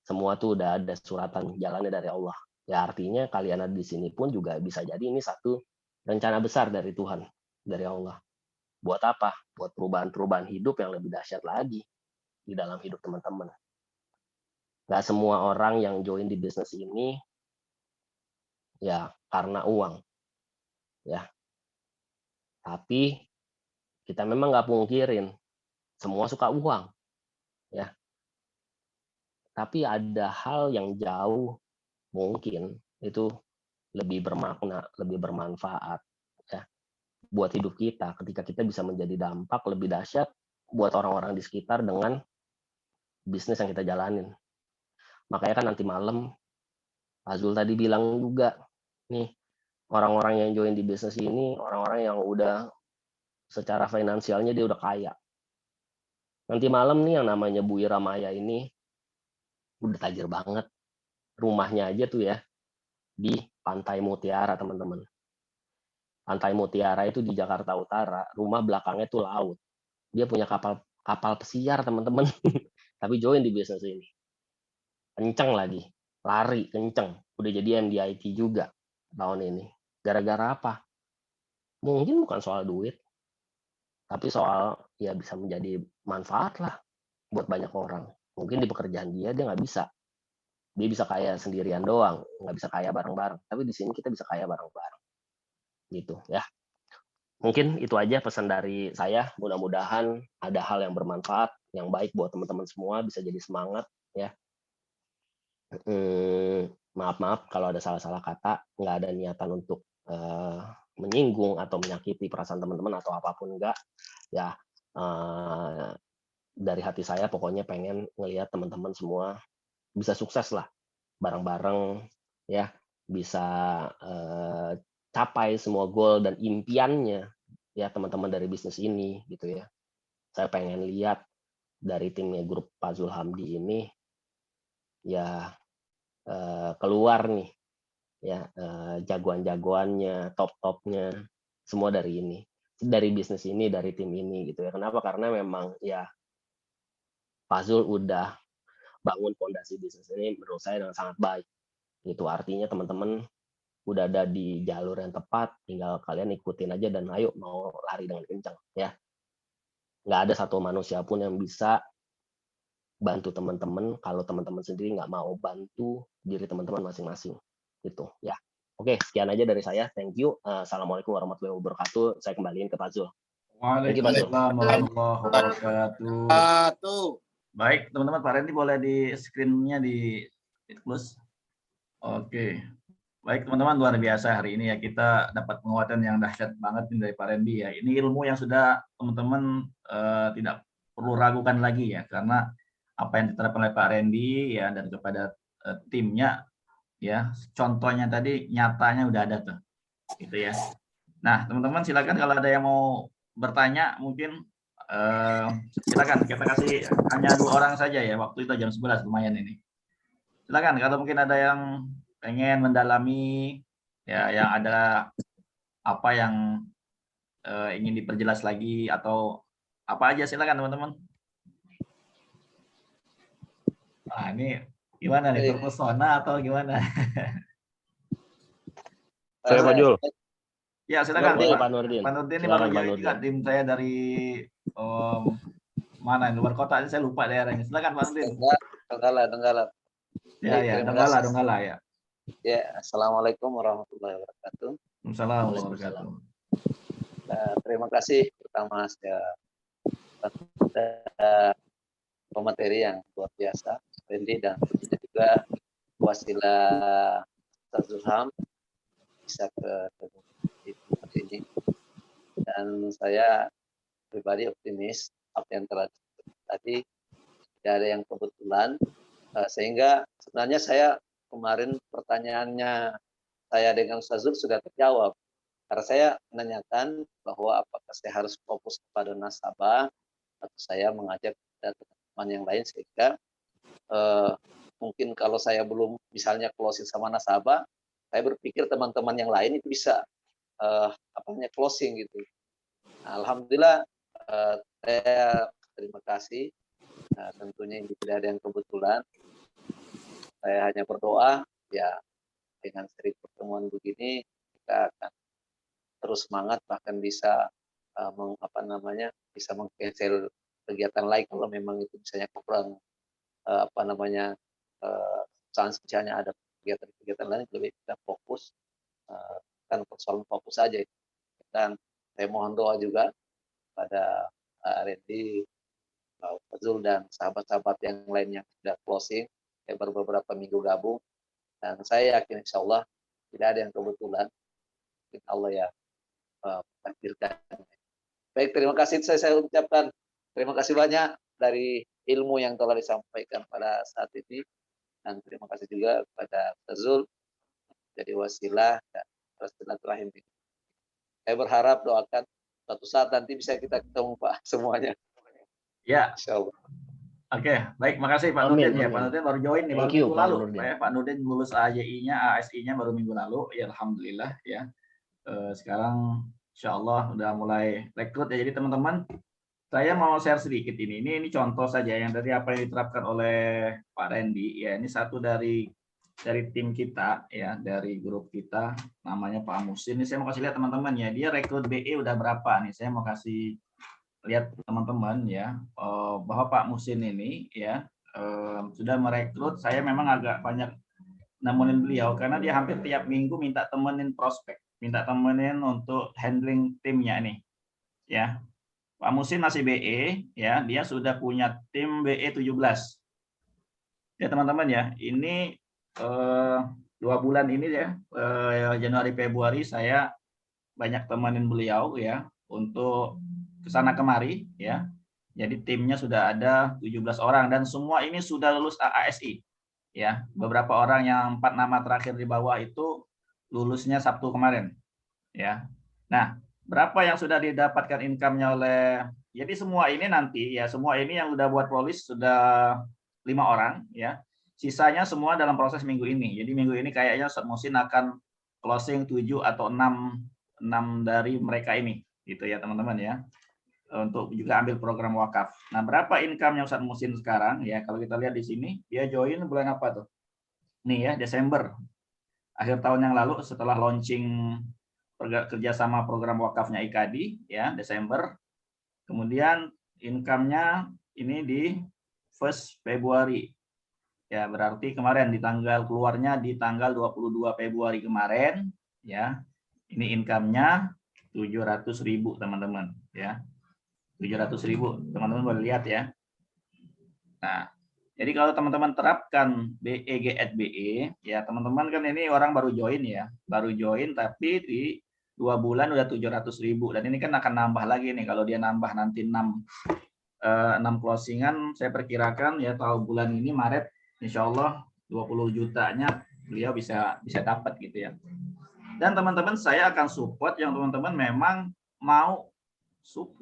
S1: semua tuh udah ada suratan jalannya dari Allah. Ya artinya kalian ada di sini pun juga bisa jadi ini satu rencana besar dari Tuhan, dari Allah. Buat apa? Buat perubahan-perubahan hidup yang lebih dahsyat lagi di dalam hidup teman-teman. Nggak semua orang yang join di bisnis ini ya karena uang, ya. Tapi kita memang nggak pungkirin semua suka uang, ya. Tapi ada hal yang jauh mungkin itu lebih bermakna, lebih bermanfaat, ya, buat hidup kita ketika kita bisa menjadi dampak lebih dahsyat buat orang-orang di sekitar dengan bisnis yang kita jalanin. Makanya kan nanti malam Azul tadi bilang juga, nih orang-orang yang join di bisnis ini orang-orang yang udah secara finansialnya dia udah kaya. Nanti malam nih yang namanya Bu Ira Maya ini udah tajir banget. Rumahnya aja tuh ya di Pantai Mutiara, teman-teman. Pantai Mutiara itu di Jakarta Utara, rumah belakangnya tuh laut. Dia punya kapal kapal pesiar, teman-teman. Tapi join di bisnis ini. Kenceng lagi, lari kenceng. Udah jadi MDIT juga tahun ini. Gara-gara apa? Mungkin bukan soal duit, tapi soal ya bisa menjadi manfaat lah buat banyak orang. Mungkin di pekerjaan dia nggak bisa. Dia bisa kaya sendirian doang, nggak bisa kaya bareng-bareng. Tapi di sini kita bisa kaya bareng-bareng. Gitu ya. Mungkin itu aja pesan dari saya. Mudah-mudahan ada hal yang bermanfaat, yang baik buat teman-teman semua, bisa jadi semangat ya. Maaf-maaf kalau ada salah-salah kata, nggak ada niatan untuk menyinggung atau menyakiti perasaan teman-teman atau apapun enggak. Ya, dari hati saya pokoknya pengen ngelihat teman-teman semua bisa sukses lah bareng-bareng ya, bisa capai semua goal dan impiannya ya teman-teman dari bisnis ini gitu ya. Saya pengen lihat dari timnya grup Pak Zulhamdi ini ya keluar nih ya jagoan-jagoannya, top-topnya semua dari ini. Dari bisnis ini, dari tim ini gitu ya. Kenapa? Karena memang ya Pak Zul udah bangun fondasi bisnis ini menurut saya dengan sangat baik. Itu artinya teman-teman udah ada di jalur yang tepat, tinggal kalian ikutin aja dan ayo mau lari dengan kencang ya. Nggak ada satu manusia pun yang bisa bantu teman-teman kalau teman-teman sendiri nggak mau bantu diri teman-teman masing-masing gitu ya. Oke, sekian aja dari saya. Thank you. Assalamualaikum warahmatullahi wabarakatuh. Saya kembaliin ke Pak Zul. Thank you, Pak Zul.
S2: Waalaikumsalam warahmatullahi wabarakatuh. Baik, teman-teman, Pak Randy boleh di screen-nya di close. Oke. Baik, teman-teman, luar biasa hari ini ya kita dapat penguatan yang dahsyat banget nih dari Pak Randy ya. Ini ilmu yang sudah teman-teman tidak perlu ragukan lagi ya, karena apa yang diterapkan oleh Pak Randy ya dan kepada timnya ya, contohnya tadi nyatanya udah ada tuh, gitu ya. Nah, teman-teman silakan kalau ada yang mau bertanya mungkin silakan kita kasih hanya 2 orang saja ya, waktu itu jam 11 lumayan ini. Silakan kalau mungkin ada yang pengen mendalami ya, yang ada apa yang ingin diperjelas lagi atau apa aja silakan teman-teman. Nah, ini gimana nih, terpesona atau gimana?
S3: Saya Pak Jul.
S2: Ya silakan
S1: Pak Nurdin.
S2: Pak Nurdin ini
S1: Silakan,
S2: baru
S1: Pak
S2: join juga tim saya dari mana luar kota, saya lupa daerahnya. Silakan Pak Nurdin.
S3: Donggala.
S2: Ya, Donggala ya.
S3: Ya, assalamualaikum warahmatullahi wabarakatuh.
S2: Waalaikumsalam warahmatullahi wabarakatuh.
S3: Terima kasih pertama saya pemateri yang luar biasa, Randy, dan juga wasilah Ustaz Zulham bisa ke tempat ini. Dan saya pribadi optimis apa yang telah tadi tidak ada yang kebetulan, sehingga sebenarnya saya kemarin pertanyaannya saya dengan Ustaz Zul sudah terjawab. Karena saya menanyakan bahwa apakah saya harus fokus kepada nasabah atau saya mengajak teman-teman yang lain, sehingga mungkin kalau saya belum misalnya closing sama nasabah, saya berpikir teman-teman yang lain itu bisa closing gitu. Nah, alhamdulillah saya terima kasih. Tentunya ini tidak ada yang kebetulan. Saya hanya berdoa ya, dengan seri pertemuan begini kita akan terus semangat, bahkan bisa bisa meng-cancel kegiatan lain kalau memang itu misalnya kurang chance misalnya ada kegiatan-kegiatan lain, lebih kita fokus kan persoalan fokus saja. Dan saya mohon doa juga pada Randy, Pak Fazul dan sahabat-sahabat yang lain yang sudah closing. Saya baru beberapa minggu gabung dan saya yakin insya Allah tidak ada yang kebetulan. Mungkin Allah ya takdirkan. Baik, terima kasih saya ucapkan. Terima kasih banyak dari ilmu yang telah disampaikan pada saat ini, dan terima kasih juga kepada Fazul jadi wasilah dan silaturahim. Saya berharap doakan suatu saat nanti bisa kita ketemu Pak semuanya.
S2: Ya.
S3: Insya Allah.
S2: Oke, baik, makasih Pak Nurdin ya. Pak Nurdin baru join nih, baru minggu lalu. Pak Nurdin lulus AJI-nya, ASI-nya baru minggu lalu. Ya, alhamdulillah ya. Sekarang insya Allah udah mulai rekrut ya. Jadi teman-teman, saya mau share sedikit ini. Ini contoh saja yang dari apa yang diterapkan oleh Pak Randy. Ya, ini satu dari tim kita ya, dari grup kita, namanya Pak Musin. Ini saya mau kasih lihat teman-teman ya. Dia rekrut BE udah berapa nih? Saya mau kasih lihat teman-teman ya, bahwa Pak Musin ini ya sudah merekrut. Saya memang agak banyak nemenin beliau karena dia hampir tiap minggu minta temenin prospek, minta temenin untuk handling timnya nih ya. Pak Musin masih BE ya, dia sudah punya tim BE 17 ya teman-teman ya. Ini 2 bulan ini ya, Januari Februari saya banyak temenin beliau ya untuk kesana kemari ya. Jadi timnya sudah ada 17 orang dan semua ini sudah lulus AASI ya. Beberapa orang yang 4 nama terakhir di bawah itu lulusnya Sabtu kemarin ya. Nah, berapa yang sudah didapatkan income-nya oleh, jadi semua ini nanti ya, semua ini yang udah buat polis sudah 5 orang ya. Sisanya semua dalam proses minggu ini. Jadi minggu ini kayaknya Ustaz Musin akan closing 7 atau 6 dari mereka ini gitu ya teman-teman ya, untuk juga ambil program wakaf. Nah, berapa income-nya Ustaz Musin sekarang ya? Kalau kita lihat di sini, dia join bulan apa tuh? Nih ya, Desember. Akhir tahun yang lalu setelah launching kerjasama program wakafnya IKADI ya, Desember. Kemudian income-nya ini di 1 Februari. Ya, berarti kemarin di tanggal keluarnya di tanggal 22 Februari kemarin ya. Ini income-nya 700.000 teman-teman ya. 700.000 teman-teman boleh lihat ya. Nah, jadi kalau teman-teman terapkan BE ya teman-teman kan ini orang baru join ya, baru join tapi di 2 bulan udah 700.000 dan ini kan akan nambah lagi nih kalau dia nambah nanti 6 closingan. Saya perkirakan ya tahun bulan ini Maret insya Allah 20 jutanya beliau bisa dapat gitu ya. Dan teman-teman saya akan support yang teman-teman memang mau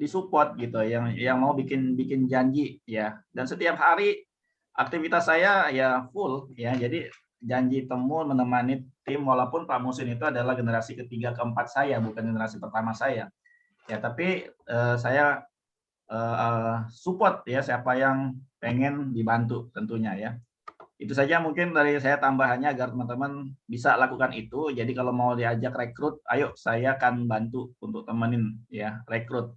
S2: disupport gitu, yang mau bikin janji ya. Dan setiap hari aktivitas saya ya full ya. Jadi janji temu menemani tim, walaupun Pak Musin itu adalah generasi ketiga keempat saya, bukan generasi pertama saya. Ya, tapi saya support ya siapa yang pengen dibantu tentunya ya. Itu saja mungkin dari saya tambahannya agar teman-teman bisa lakukan itu. Jadi kalau mau diajak rekrut, ayo saya akan bantu untuk temenin ya rekrut.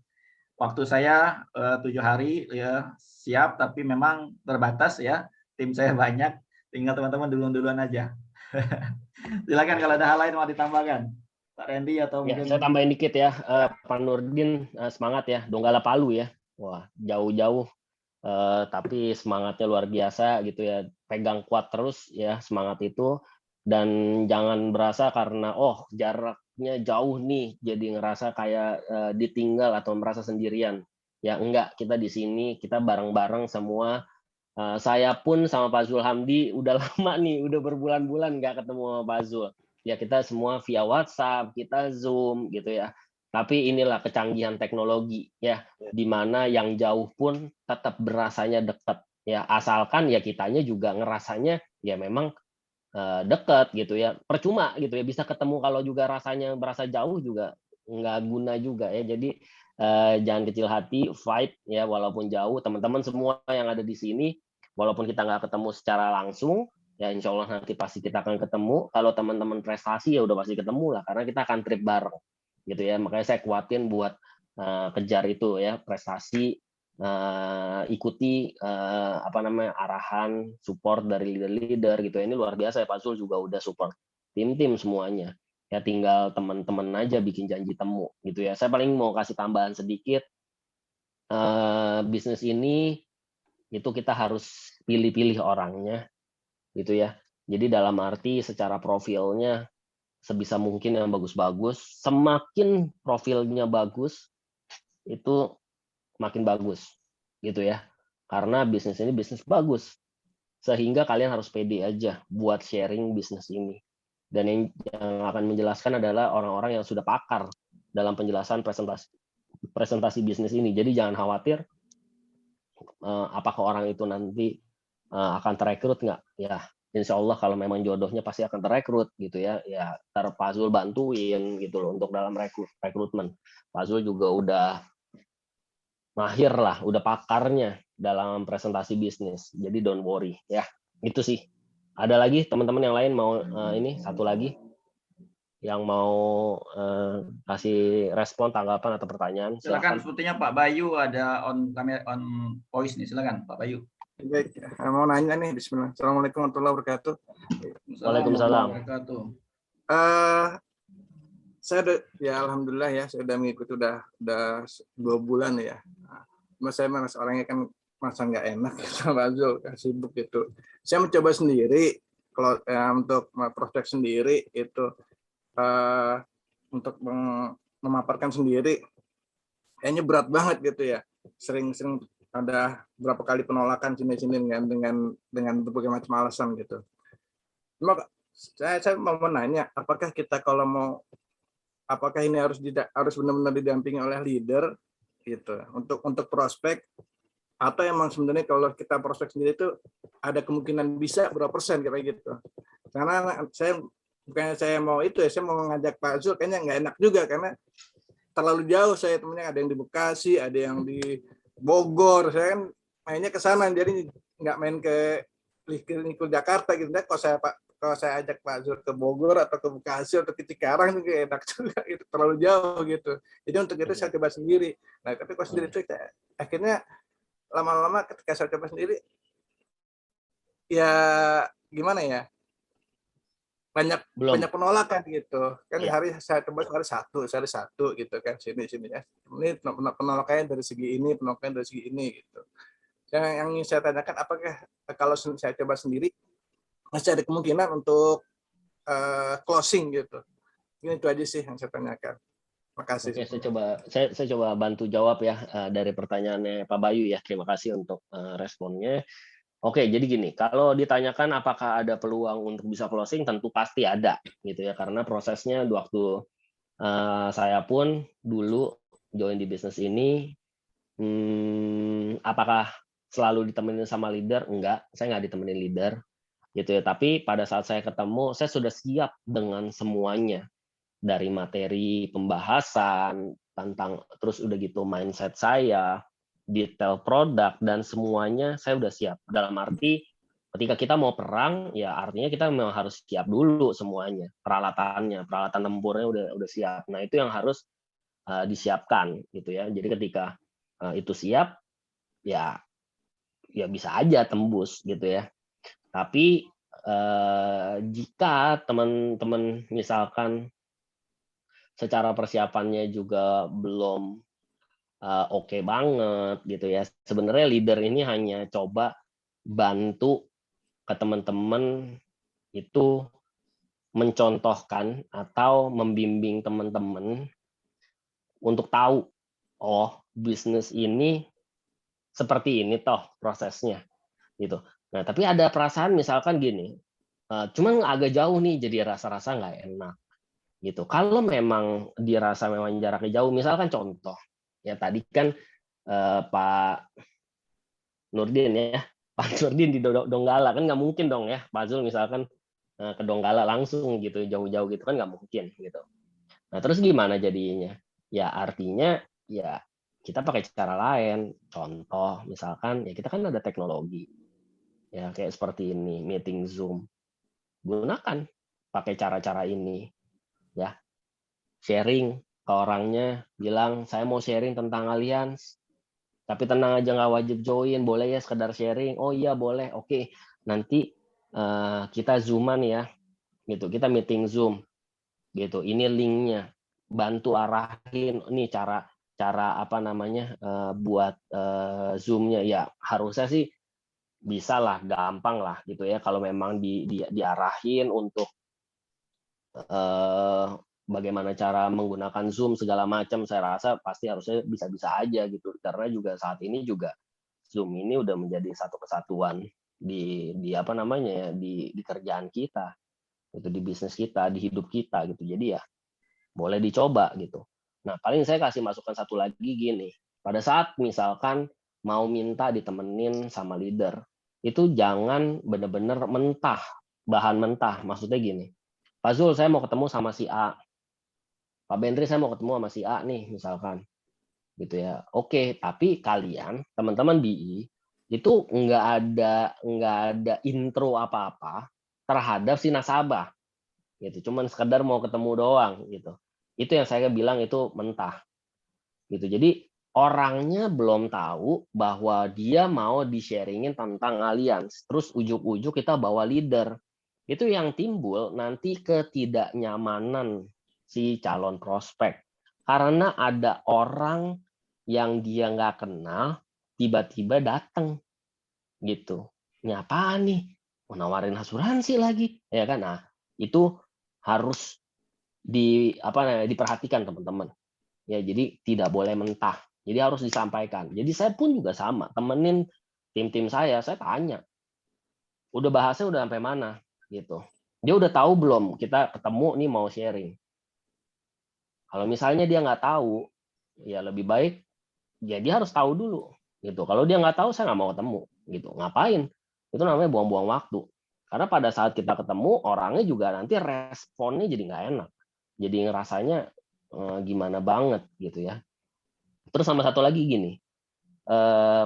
S2: Waktu saya 7 hari ya siap, tapi memang terbatas ya. Tim saya banyak, tinggal teman-teman duluan aja. Silakan kalau ada hal lain mau ditambahkan, Pak Randy atau
S1: ya,
S2: mungkin.
S1: saya tambahin dikit ya, Pak Nurdin semangat ya, Donggala Palu ya. Wah, jauh-jauh. Tapi semangatnya luar biasa gitu ya, pegang kuat terus ya semangat itu, dan jangan berasa karena jaraknya jauh nih jadi ngerasa kayak ditinggal atau merasa sendirian ya. Enggak, kita di sini kita bareng-bareng semua Saya pun sama Pak Zul Hamdi udah lama nih, udah berbulan-bulan nggak ketemu sama Pak Zul. Ya kita semua via WhatsApp, kita Zoom gitu ya. Tapi inilah kecanggihan teknologi ya, di mana yang jauh pun tetap berasanya dekat. Ya asalkan ya kitanya juga ngerasanya ya memang dekat gitu ya. Percuma gitu ya, bisa ketemu kalau juga rasanya berasa jauh juga nggak guna juga ya. Jadi jangan kecil hati, fight ya walaupun jauh. Teman-teman semua yang ada di sini, walaupun kita nggak ketemu secara langsung, ya insya Allah nanti pasti kita akan ketemu. Kalau teman-teman prestasi ya udah pasti ketemu lah, karena kita akan trip bareng gitu ya. Makanya saya kuatin buat kejar itu ya, prestasi, ikuti apa namanya arahan support dari leader-leader gitu. Ini luar biasa ya, Pak Zul juga udah support tim-tim semuanya. Ya tinggal teman-teman aja bikin janji temu gitu ya. Saya paling mau kasih tambahan sedikit, bisnis ini itu kita harus pilih-pilih orangnya gitu ya. Jadi dalam arti secara profilnya sebisa mungkin yang bagus-bagus. Semakin profilnya bagus itu makin bagus gitu ya. Karena bisnis ini bisnis bagus. Sehingga kalian harus pede aja buat sharing bisnis ini. Dan yang akan menjelaskan adalah orang-orang yang sudah pakar dalam penjelasan presentasi bisnis ini. Jadi jangan khawatir apakah orang itu nanti akan terekrut nggak. Ya insya Allah kalau memang jodohnya pasti akan terekrut gitu ya. Ya Pak Zul bantuin gitu loh untuk dalam rekrutmen. Pak Zul juga udah mahir lah, udah pakarnya dalam presentasi bisnis. Jadi don't worry ya. Itu sih. Ada lagi teman-teman yang lain mau ini satu lagi yang mau kasih respon, tanggapan atau pertanyaan?
S2: Silakan.
S1: Silakan.
S2: Sepertinya Pak Bayu ada on kamera, on voice nih. Silakan Pak Bayu.
S4: Baik, mau nanya nih, Bismillah. Assalamualaikum warahmatullahi wabarakatuh.
S1: Waalaikumsalam.
S4: Saya udah, ya alhamdulillah ya, saya udah mengikuti udah 2 bulan ya. Mas saya mas orangnya kan masa nggak enak sama Azul, sibuk gitu. Saya mencoba sendiri kalau untuk prospek sendiri itu untuk memaparkan sendiri, kayaknya berat banget gitu ya. Sering ada berapa kali penolakan sini-sini dengan berbagai macam alasan gitu. Cuma saya mau menanya, apakah kita kalau mau, apakah ini harus benar-benar didampingi oleh leader gitu untuk prospek, atau emang sebenarnya kalau kita prospek sendiri itu ada kemungkinan bisa berapa persen kayak gitu. Karena bukannya saya mau itu ya, saya mau mengajak Pak Zul, kayaknya nggak enak juga karena terlalu jauh. Saya temennya ada yang di Bekasi, ada yang di Bogor, saya kan mainnya ke sana, jadi nggak main ke Likul Jakarta gitu. Kalau saya ajak Pak Zul ke Bogor atau ke Bekasi atau ke Cikarang juga enak juga, itu terlalu jauh gitu. Jadi untuk itu saya coba sendiri. Nah tapi kalau sendiri itu akhirnya lama-lama ketika saya coba sendiri, ya gimana ya, banyak penolakan gitu kan. Hari saya coba sehari satu gitu kan, sini ya, ini penolakannya dari segi ini, penolakannya dari segi ini gitu. Yang ingin saya tanyakan, apakah kalau saya coba sendiri masih ada kemungkinan untuk closing gitu? Ini itu aja sih yang saya tanyakan. Makasih.
S1: Oke, saya coba bantu jawab ya dari pertanyaannya Pak Bayu ya. Terima kasih untuk responnya. Oke, jadi gini, kalau ditanyakan apakah ada peluang untuk bisa closing, tentu pasti ada gitu ya, karena prosesnya waktu saya pun dulu join di bisnis ini, apakah selalu ditemenin sama leader? Enggak, saya nggak ditemenin leader gitu ya. Tapi pada saat saya ketemu, saya sudah siap dengan semuanya, dari materi pembahasan tentang, terus udah gitu mindset saya, detail produk, dan semuanya saya udah siap. Dalam arti ketika kita mau perang, ya artinya kita memang harus siap dulu semuanya, peralatan tempurnya udah siap. Nah itu yang harus disiapkan gitu ya. Jadi ketika itu siap, ya bisa aja tembus gitu ya. Tapi jika teman-teman misalkan secara persiapannya juga belum oke banget gitu ya. Sebenarnya leader ini hanya coba bantu ke teman-teman itu mencontohkan atau membimbing teman-teman untuk tahu, oh bisnis ini seperti ini toh prosesnya. gitu. Nah, tapi ada perasaan misalkan gini, cuman agak jauh nih, jadi rasa-rasa nggak enak, gitu. Kalau memang dirasa memang jaraknya jauh, misalkan contoh, ya tadi kan, Pak Nurdin ya, Pak Nurdin di Donggala, kan nggak mungkin dong ya, Pak Zul misalkan, ke Donggala langsung gitu, jauh-jauh gitu kan nggak mungkin, gitu. Nah, terus gimana jadinya? Ya artinya, ya kita pakai cara lain. Contoh, misalkan ya kita kan ada teknologi, ya kayak seperti ini, meeting Zoom. Gunakan, pakai cara-cara ini, ya. Sharing ke orangnya, bilang, "Saya mau sharing tentang Allianz, tapi tenang aja nggak wajib join, boleh ya sekedar sharing?" "Oh iya boleh, oke. Nanti, kita Zoom-an ya," gitu. "Kita meeting Zoom." Gitu, ini linknya, bantu arahin, ini cara cara apa namanya, buat, Zoom-nya. Ya harusnya sih bisa lah, gampang lah gitu ya, kalau memang diarahin untuk, eee, bagaimana cara menggunakan Zoom segala macam, saya rasa pasti harusnya bisa-bisa aja gitu. Karena juga saat ini juga Zoom ini udah menjadi satu kesatuan di apa namanya ya, di kerjaan kita, itu di bisnis kita, di hidup kita gitu. Jadi ya boleh dicoba gitu. Nah, paling saya kasih masukan satu lagi gini, pada saat misalkan mau minta ditemenin sama leader, itu jangan bener-bener mentah, bahan mentah. Maksudnya gini, "Pak Zul, saya mau ketemu sama si A. Pak Bentri, saya mau ketemu sama si A nih," misalkan, gitu ya. Oke, tapi kalian, teman-teman BI, itu nggak ada intro apa-apa terhadap si nasabah, gitu. Cuman sekedar mau ketemu doang, gitu. Itu yang saya bilang itu mentah, gitu. Jadi orangnya belum tahu bahwa dia mau di-sharing-in tentang Allianz, terus ujuk-ujuk kita bawa leader. Itu yang timbul nanti ketidaknyamanan si calon prospek. Karena ada orang yang dia nggak kenal, tiba-tiba datang, gitu. "Ini apaan nih? Mau nawarin asuransi lagi," ya kan? Nah, itu harus apa namanya, diperhatikan teman-teman. Ya, jadi tidak boleh mentah. Jadi harus disampaikan. Jadi saya pun juga sama, temenin tim-tim saya tanya, "Udah bahasnya udah sampai mana?" Gitu. "Dia udah tahu belum kita ketemu nih mau sharing?" Kalau misalnya dia nggak tahu, ya lebih baik ya dia harus tahu dulu, gitu. Kalau dia nggak tahu, saya nggak mau ketemu, gitu. Ngapain? Itu namanya buang-buang waktu. Karena pada saat kita ketemu, orangnya juga nanti responnya jadi nggak enak. Jadi ngerasanya, gimana banget, gitu ya. Terus sama satu lagi gini,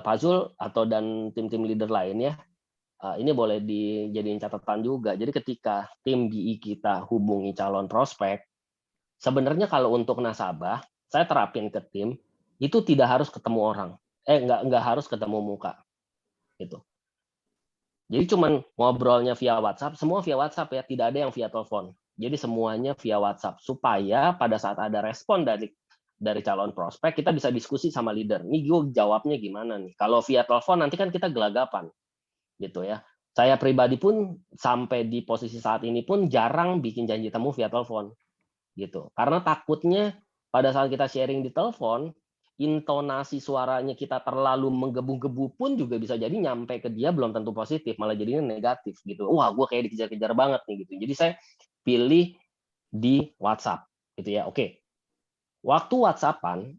S1: Pak Zul atau dan tim-tim leader lainnya, ini boleh dijadiin catatan juga. Jadi ketika tim BI kita hubungi calon prospek, sebenarnya kalau untuk nasabah, saya terapin ke tim, itu tidak harus ketemu orang, nggak harus ketemu muka, gitu. Jadi cuman ngobrolnya via WhatsApp, semua via WhatsApp ya, tidak ada yang via telepon. Jadi semuanya via WhatsApp, supaya pada saat ada respon dari calon prospek, kita bisa diskusi sama leader, "Nih gue jawabnya gimana nih?" Kalau via telepon nanti kan kita gelagapan, gitu ya. Saya pribadi pun sampai di posisi saat ini pun jarang bikin janji temu via telepon, gitu. Karena takutnya pada saat kita sharing di telepon, intonasi suaranya kita terlalu menggebu-gebu pun juga bisa jadi nyampe ke dia belum tentu positif, malah jadinya negatif gitu. Wah, gue kayak dikejar-kejar banget nih gitu. Jadi saya pilih di WhatsApp gitu ya. Oke, waktu WhatsAppan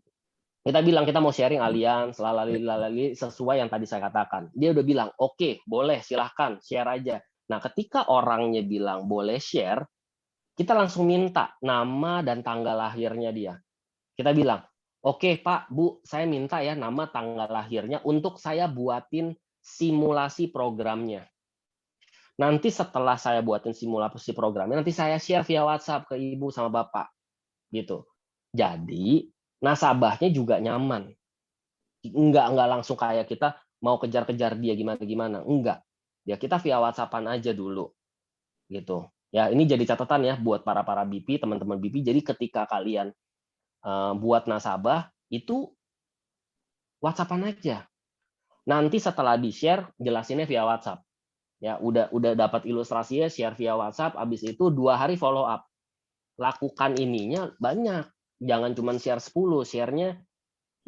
S1: kita bilang kita mau sharing Allianz, lalali sesuai yang tadi saya katakan. Dia udah bilang, "Oke, boleh silahkan share aja." Nah, ketika orangnya bilang boleh share, kita langsung minta nama dan tanggal lahirnya dia. Kita bilang, "Oke Pak, Bu, saya minta ya nama tanggal lahirnya untuk saya buatin simulasi programnya. Nanti setelah saya buatin simulasi programnya, nanti saya share via WhatsApp ke Ibu sama Bapak." Gitu. Jadi nasabahnya juga nyaman. Enggak langsung kayak kita mau kejar-kejar dia gimana-gimana, enggak. Ya kita via WhatsApp-an aja dulu, gitu. Ya ini jadi catatan ya buat para BP, teman-teman BP, jadi ketika kalian, buat nasabah, itu WhatsApp-an aja. Nanti setelah di-share, jelasinnya via WhatsApp. Ya, udah dapat ilustrasinya, share via WhatsApp, habis itu 2 hari follow up. Lakukan ininya banyak, jangan cuma share 10, share-nya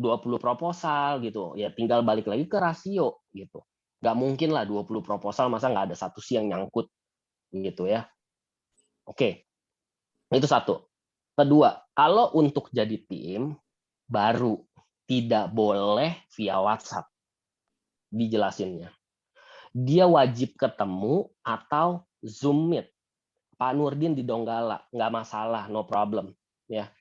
S1: 20 proposal gitu. Ya tinggal balik lagi ke rasio gitu. Nggak mungkin lah 20 proposal masa nggak ada satu sih yang nyangkut gitu ya. Oke, itu satu. Kedua, kalau untuk jadi tim baru tidak boleh via WhatsApp dijelasinnya. Dia wajib ketemu atau Zoom Meet. Pak Nurdin di Donggala, nggak masalah, no problem. Ya,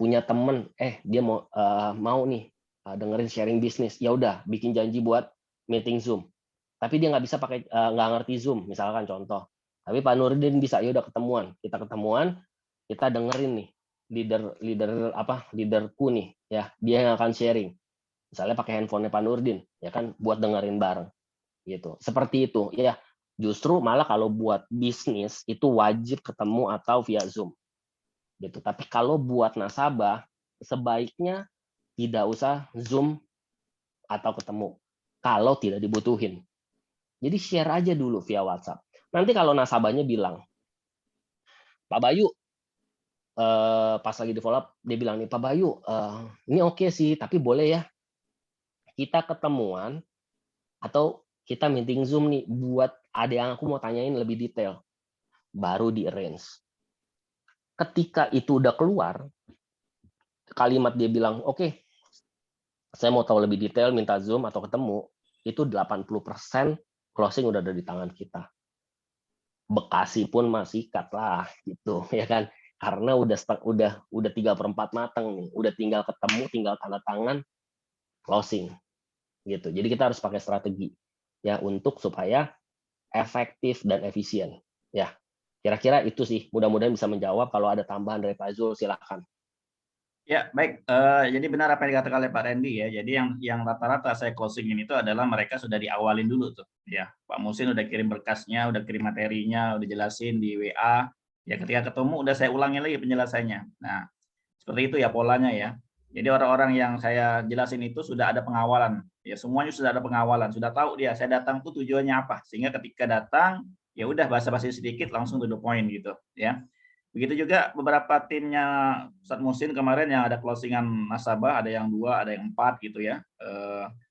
S1: punya temen, dia mau nih dengerin sharing bisnis, ya udah bikin janji buat meeting Zoom. Tapi dia nggak bisa pakai, nggak ngerti Zoom, misalkan contoh. Tapi Pak Nurdin bisa, ya udah ketemuan, kita dengerin nih leaderku nih, ya dia yang akan sharing. Misalnya pakai handphonenya Pak Nurdin, ya kan, buat dengerin bareng, gitu. Seperti itu, ya. Justru malah kalau buat bisnis itu wajib ketemu atau via Zoom, gitu. Tapi kalau buat nasabah sebaiknya tidak usah Zoom atau ketemu kalau tidak dibutuhin. Jadi share aja dulu via WhatsApp. Nanti kalau nasabahnya bilang, Pak Bayu, pas lagi di follow up, dia bilang nih, Pak Bayu, ini oke sih, tapi boleh ya kita ketemuan atau kita meeting Zoom nih buat ada yang aku mau tanyain lebih detail. Baru di arrange. Ketika itu udah keluar, kalimat dia bilang, oke, saya mau tahu lebih detail, minta Zoom atau ketemu, itu 80% closing udah ada di tangan kita. Bekasi pun masih cut lah, gitu, ya kan? Karena udah 3/4 matang nih, udah tinggal ketemu, tinggal tanda tangan, closing, gitu. Jadi kita harus pakai strategi, ya, untuk supaya efektif dan efisien, ya. Kira-kira itu sih, mudah-mudahan bisa menjawab. Kalau ada tambahan dari Pak Zul, silakan.
S2: Ya, baik. Jadi benar apa yang dikatakan oleh Pak Randy ya. Jadi yang rata-rata saya closingin itu adalah mereka sudah diawalin dulu tuh. Ya, Pak Musin udah kirim berkasnya, udah kirim materinya, udah jelasin di WA. Ya, ketika ketemu udah saya ulangin lagi penjelasannya. Nah, seperti itu ya polanya ya. Jadi orang-orang yang saya jelasin itu sudah ada pengawalan. Ya, semuanya sudah ada pengawalan. Sudah tahu dia saya datang tuh tujuannya apa. Sehingga ketika datang ya udah basa-basi sedikit langsung to the point gitu ya. Begitu juga beberapa timnya Ustadz Musin kemarin yang ada closingan nasabah, ada yang 2, ada yang 4 gitu ya,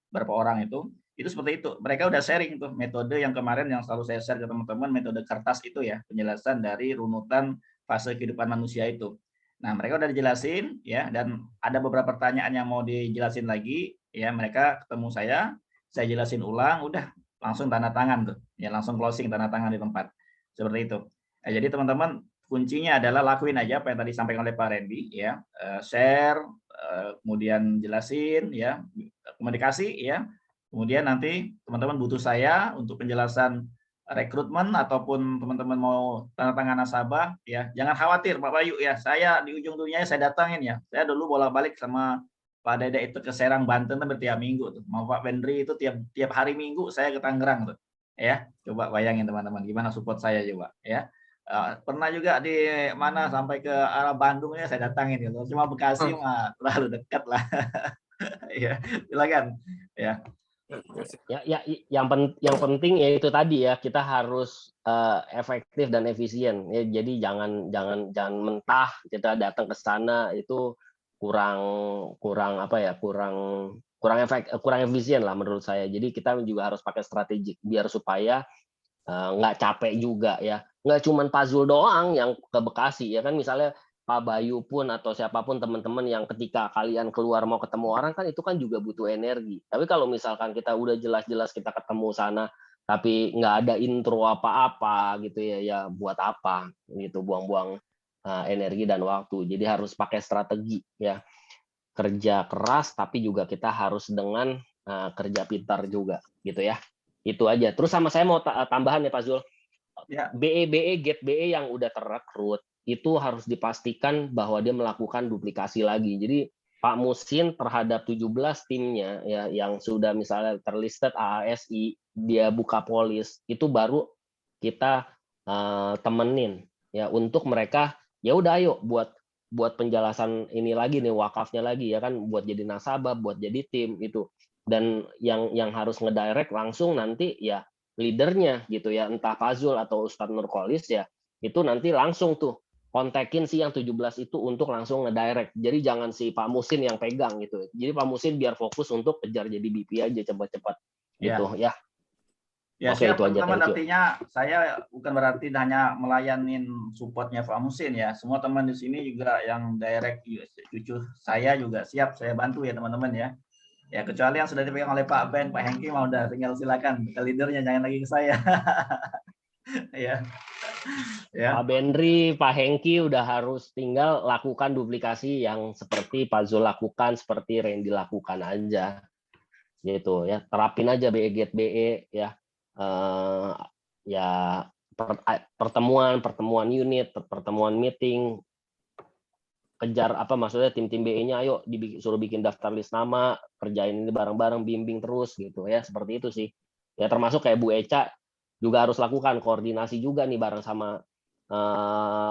S2: berapa orang itu seperti itu. Mereka udah sharing tuh metode yang kemarin yang selalu saya share ke teman-teman, metode kertas itu ya, penjelasan dari runutan fase kehidupan manusia itu. Nah, mereka udah dijelasin ya, dan ada beberapa pertanyaan yang mau dijelasin lagi, ya mereka ketemu saya jelasin ulang, udah langsung tanda tangan tuh, ya langsung closing tanda tangan di tempat. Seperti itu. Jadi teman-teman kuncinya adalah lakuin aja apa yang tadi disampaikan oleh Pak Randy ya, share, kemudian jelasin ya, komunikasi ya. Kemudian nanti teman-teman butuh saya untuk penjelasan rekrutmen ataupun teman-teman mau tanda tangan nasabah ya, jangan khawatir Pak Bayu ya, saya di ujung dunianya saya datangin ya. Saya dulu bolak-balik sama Pak Dede itu ke Serang Banten tuh tiap minggu tuh. Mau Pak Bendri itu tiap hari Minggu saya ke Tangerang tuh. Ya, coba bayangin teman-teman gimana support saya coba ya. Pernah juga di mana sampai ke arah Bandungnya saya datangin gitu. Cuma Bekasi mah terlalu dekat lah. Ya, silakan. Ya.
S1: Ya, yang penting ya itu tadi ya, kita harus efektif dan efisien. Ya, jadi jangan mentah kita datang ke sana itu kurang efisien lah menurut saya. Jadi kita juga harus pakai strategi biar supaya nggak capek juga ya. Nggak cuma Pak Zul doang yang ke Bekasi ya kan, misalnya Pak Bayu pun atau siapapun teman-teman yang ketika kalian keluar mau ketemu orang kan itu kan juga butuh energi. Tapi kalau misalkan kita udah jelas-jelas kita ketemu sana tapi nggak ada intro apa-apa gitu ya buat apa gitu, buang-buang energi dan waktu. Jadi harus pakai strategi ya. Kerja keras tapi juga kita harus dengan kerja pintar juga gitu ya. Itu aja. Terus sama saya mau tambahan ya Pak Zul.
S2: Ya.
S1: Get BE yang udah terrekrut itu harus dipastikan bahwa dia melakukan duplikasi lagi. Jadi Pak Musin terhadap 17 timnya ya yang sudah misalnya terlisted AASI, dia buka polis, itu baru kita temenin ya untuk mereka ya udah ayo buat penjelasan ini lagi nih, wakafnya lagi ya kan, buat jadi nasabah, buat jadi tim itu. Dan yang harus ngedirect langsung nanti ya leadernya gitu ya, entah Pak Zul atau Ustadz Nurkolis ya, itu nanti langsung tuh kontekin si yang 17 itu untuk langsung ngedirect. Jadi jangan si Pak Musin yang pegang gitu. Jadi Pak Musin biar fokus untuk kejar jadi BP aja cepat-cepat gitu ya.
S2: Ya
S1: Oke,
S2: siap
S1: itu aja,
S2: teman-teman,
S1: thank you.
S2: artinya saya bukan berarti hanya melayanin supportnya Pak Musin ya. Semua teman di sini juga yang direct cucu saya juga siap saya bantu ya teman-teman ya. Ya kecuali yang sudah dipegang oleh Pak Ben, Pak Hengki mau udah tinggal silakan ke leadernya, jangan lagi ke saya. Ya. Ya.
S1: Pak Benri, Pak Hengki udah harus tinggal lakukan duplikasi yang seperti Pak Zul lakukan, seperti Randy lakukan aja. Gitu ya, terapin aja BE get BE ya. Ya pertemuan unit, pertemuan meeting, kejar apa maksudnya tim-tim BE-nya, ayo suruh bikin daftar list nama, kerjain ini bareng-bareng, bimbing terus gitu ya, seperti itu sih. Ya termasuk kayak Bu Eca juga harus lakukan koordinasi juga nih bareng sama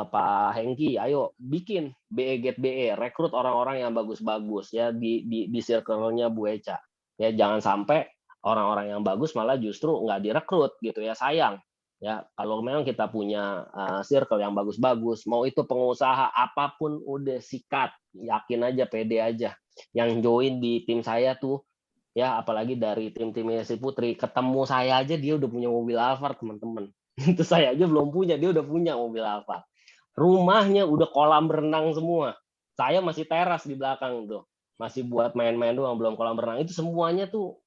S1: Pak Hengki, ayo bikin BE get BE, rekrut orang-orang yang bagus-bagus ya di circle-nya Bu Eca. Ya jangan sampai orang-orang yang bagus malah justru nggak direkrut gitu ya, sayang. Ya, kalau memang kita punya circle yang bagus-bagus, mau itu pengusaha apapun udah sikat, yakin aja, pede aja. Yang join di tim saya tuh ya apalagi dari tim-timnya si Putri, ketemu saya aja dia udah punya mobil Alphard, teman-teman. Itu saya aja belum punya, dia udah punya mobil Alphard. Rumahnya udah kolam renang semua. Saya masih teras di belakang tuh. Masih buat main-main doang, belum kolam renang. Itu semuanya tuh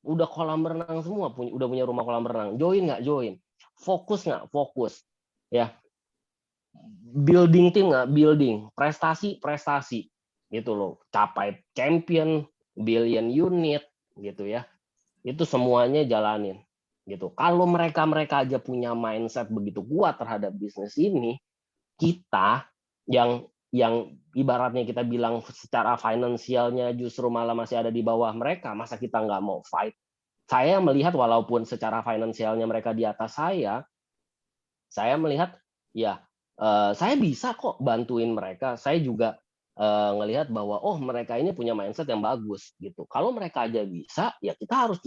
S1: udah kolam renang semua, udah punya rumah kolam renang. Join nggak join? Fokus nggak? Fokus. Ya, building tim nggak? Building. Prestasi gitu loh. Capai champion, billion unit gitu ya. Itu semuanya jalanin gitu. Kalau mereka aja punya mindset begitu kuat terhadap bisnis ini, kita yang ibaratnya kita bilang secara finansialnya justru malah masih ada di bawah mereka, masa kita nggak mau fight? Saya melihat walaupun secara finansialnya mereka di atas saya melihat ya saya bisa kok bantuin mereka. Saya juga ngelihat bahwa oh mereka ini punya mindset yang bagus gitu. Kalau mereka aja bisa, ya kita harus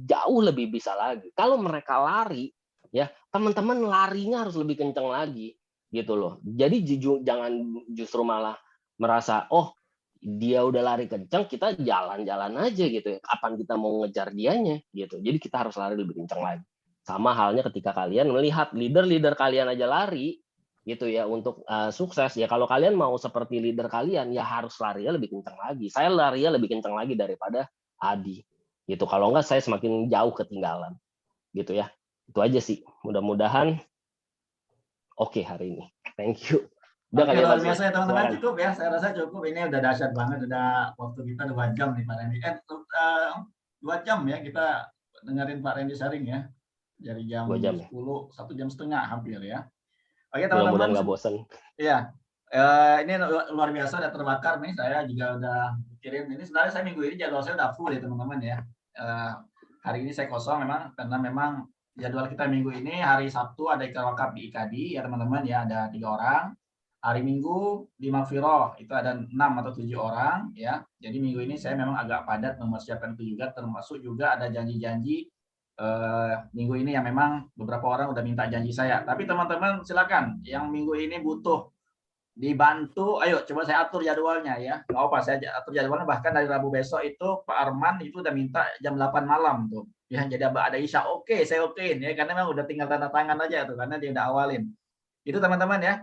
S1: jauh lebih bisa lagi. Kalau mereka lari, ya teman-teman larinya harus lebih kencang lagi gitu loh. Jadi jangan justru malah merasa oh dia udah lari kencang, kita jalan-jalan aja gitu ya. Kapan kita mau ngejar dianya gitu. Jadi kita harus lari lebih kencang lagi. Sama halnya ketika kalian melihat leader-leader kalian aja lari gitu ya untuk sukses ya, kalau kalian mau seperti leader kalian ya harus larinya lebih kencang lagi. Saya larinya lebih kencang lagi daripada Adi gitu. Kalau enggak saya semakin jauh ketinggalan gitu ya. Itu aja sih. Mudah-mudahan oke hari ini. Thank you. Udah
S2: Oke,
S1: kali ya
S2: luar
S1: Mas.
S2: biasa ya teman-teman,
S1: Silakan.
S2: cukup ya. Saya rasa cukup. Ini udah dahsyat banget. Udah waktu kita 2 jam nih Pak Randy. 2 jam ya kita dengerin Pak Randy sharing ya. Dari jam
S1: 2 jam
S2: 10,
S1: ya.
S2: 1,5 jam hampir ya. Oke
S1: Mudah-mudahan
S2: teman-teman.
S1: nggak bosan.
S2: Iya. Ini luar biasa, udah terbakar nih. Saya juga udah pikirin. Ini sebenarnya saya minggu ini jadwal saya udah full ya teman-teman ya. Hari ini saya kosong memang karena memang jadwal kita minggu ini hari Sabtu ada ikrar wakaf di IKADI ya teman-teman ya, ada 3 orang. Hari Minggu di Maghfirah itu ada 6 atau 7 orang ya. Jadi minggu ini saya memang agak padat mempersiapkan itu juga, termasuk juga ada janji-janji minggu ini yang memang beberapa orang udah minta janji saya. Tapi teman-teman silakan yang minggu ini butuh dibantu, ayo coba saya atur jadwalnya ya. Nggak apa, saya atur jadwalnya, bahkan dari Rabu besok itu Pak Arman itu udah minta jam 8 malam tuh. Ya, jadi ada Isya, oke, saya okein ya, karena memang udah tinggal tanda tangan aja tuh, karena dia udah awalin. Itu teman-teman ya.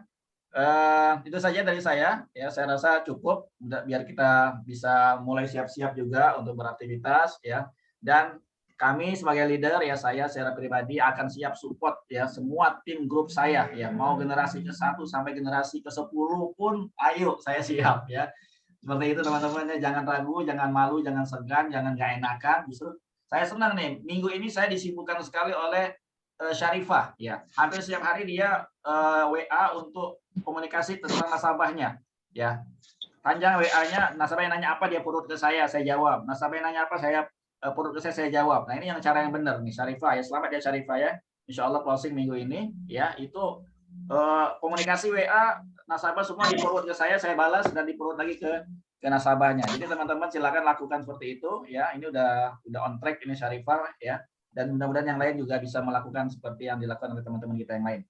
S2: Itu saja dari saya ya, saya rasa cukup biar kita bisa mulai siap-siap juga untuk beraktivitas ya. Dan kami sebagai leader ya, saya secara pribadi akan siap support ya semua tim grup saya ya, mau generasi ke-1 sampai generasi ke-10 pun ayo saya siap ya. Seperti itu teman-teman ya, jangan ragu, jangan malu, jangan segan, jangan nggak enakan. Justru saya senang nih, minggu ini saya disibukkan sekali oleh Syarifah ya. Hampir setiap hari dia WA untuk komunikasi tentang nasabahnya ya. Panjang WA-nya, nasabah yang nanya apa dia forward ke saya jawab. Nasabah yang nanya apa saya forward ke saya jawab. Nah, ini yang cara yang benar nih Syarifah ya. Selamat ya Syarifah ya. Insya Allah closing minggu ini ya, itu komunikasi WA nasabah semua di forward ke saya balas dan di forward lagi ke nasabahnya. Jadi teman-teman silakan lakukan seperti itu ya. Ini udah on track ini Syarifah ya. Dan mudah-mudahan yang lain juga bisa melakukan seperti yang dilakukan oleh teman-teman kita yang lain.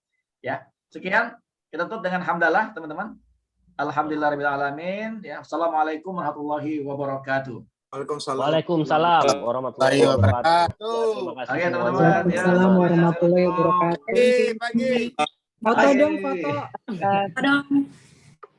S2: Ya, sekian. Kita tutup dengan hamdalah, teman-teman. Alhamdulillahirabbil alamin. Ya, assalamualaikum warahmatullahi wabarakatuh.
S4: Waalaikumsalam.
S1: Waalaikumsalam warahmatullahi wabarakatuh. Terima kasih
S2: Oke, teman-teman.
S1: semuanya.
S5: Waalaikumsalam warahmatullahi wabarakatuh.
S4: Pagi.
S5: Foto dong, foto.
S6: Dong.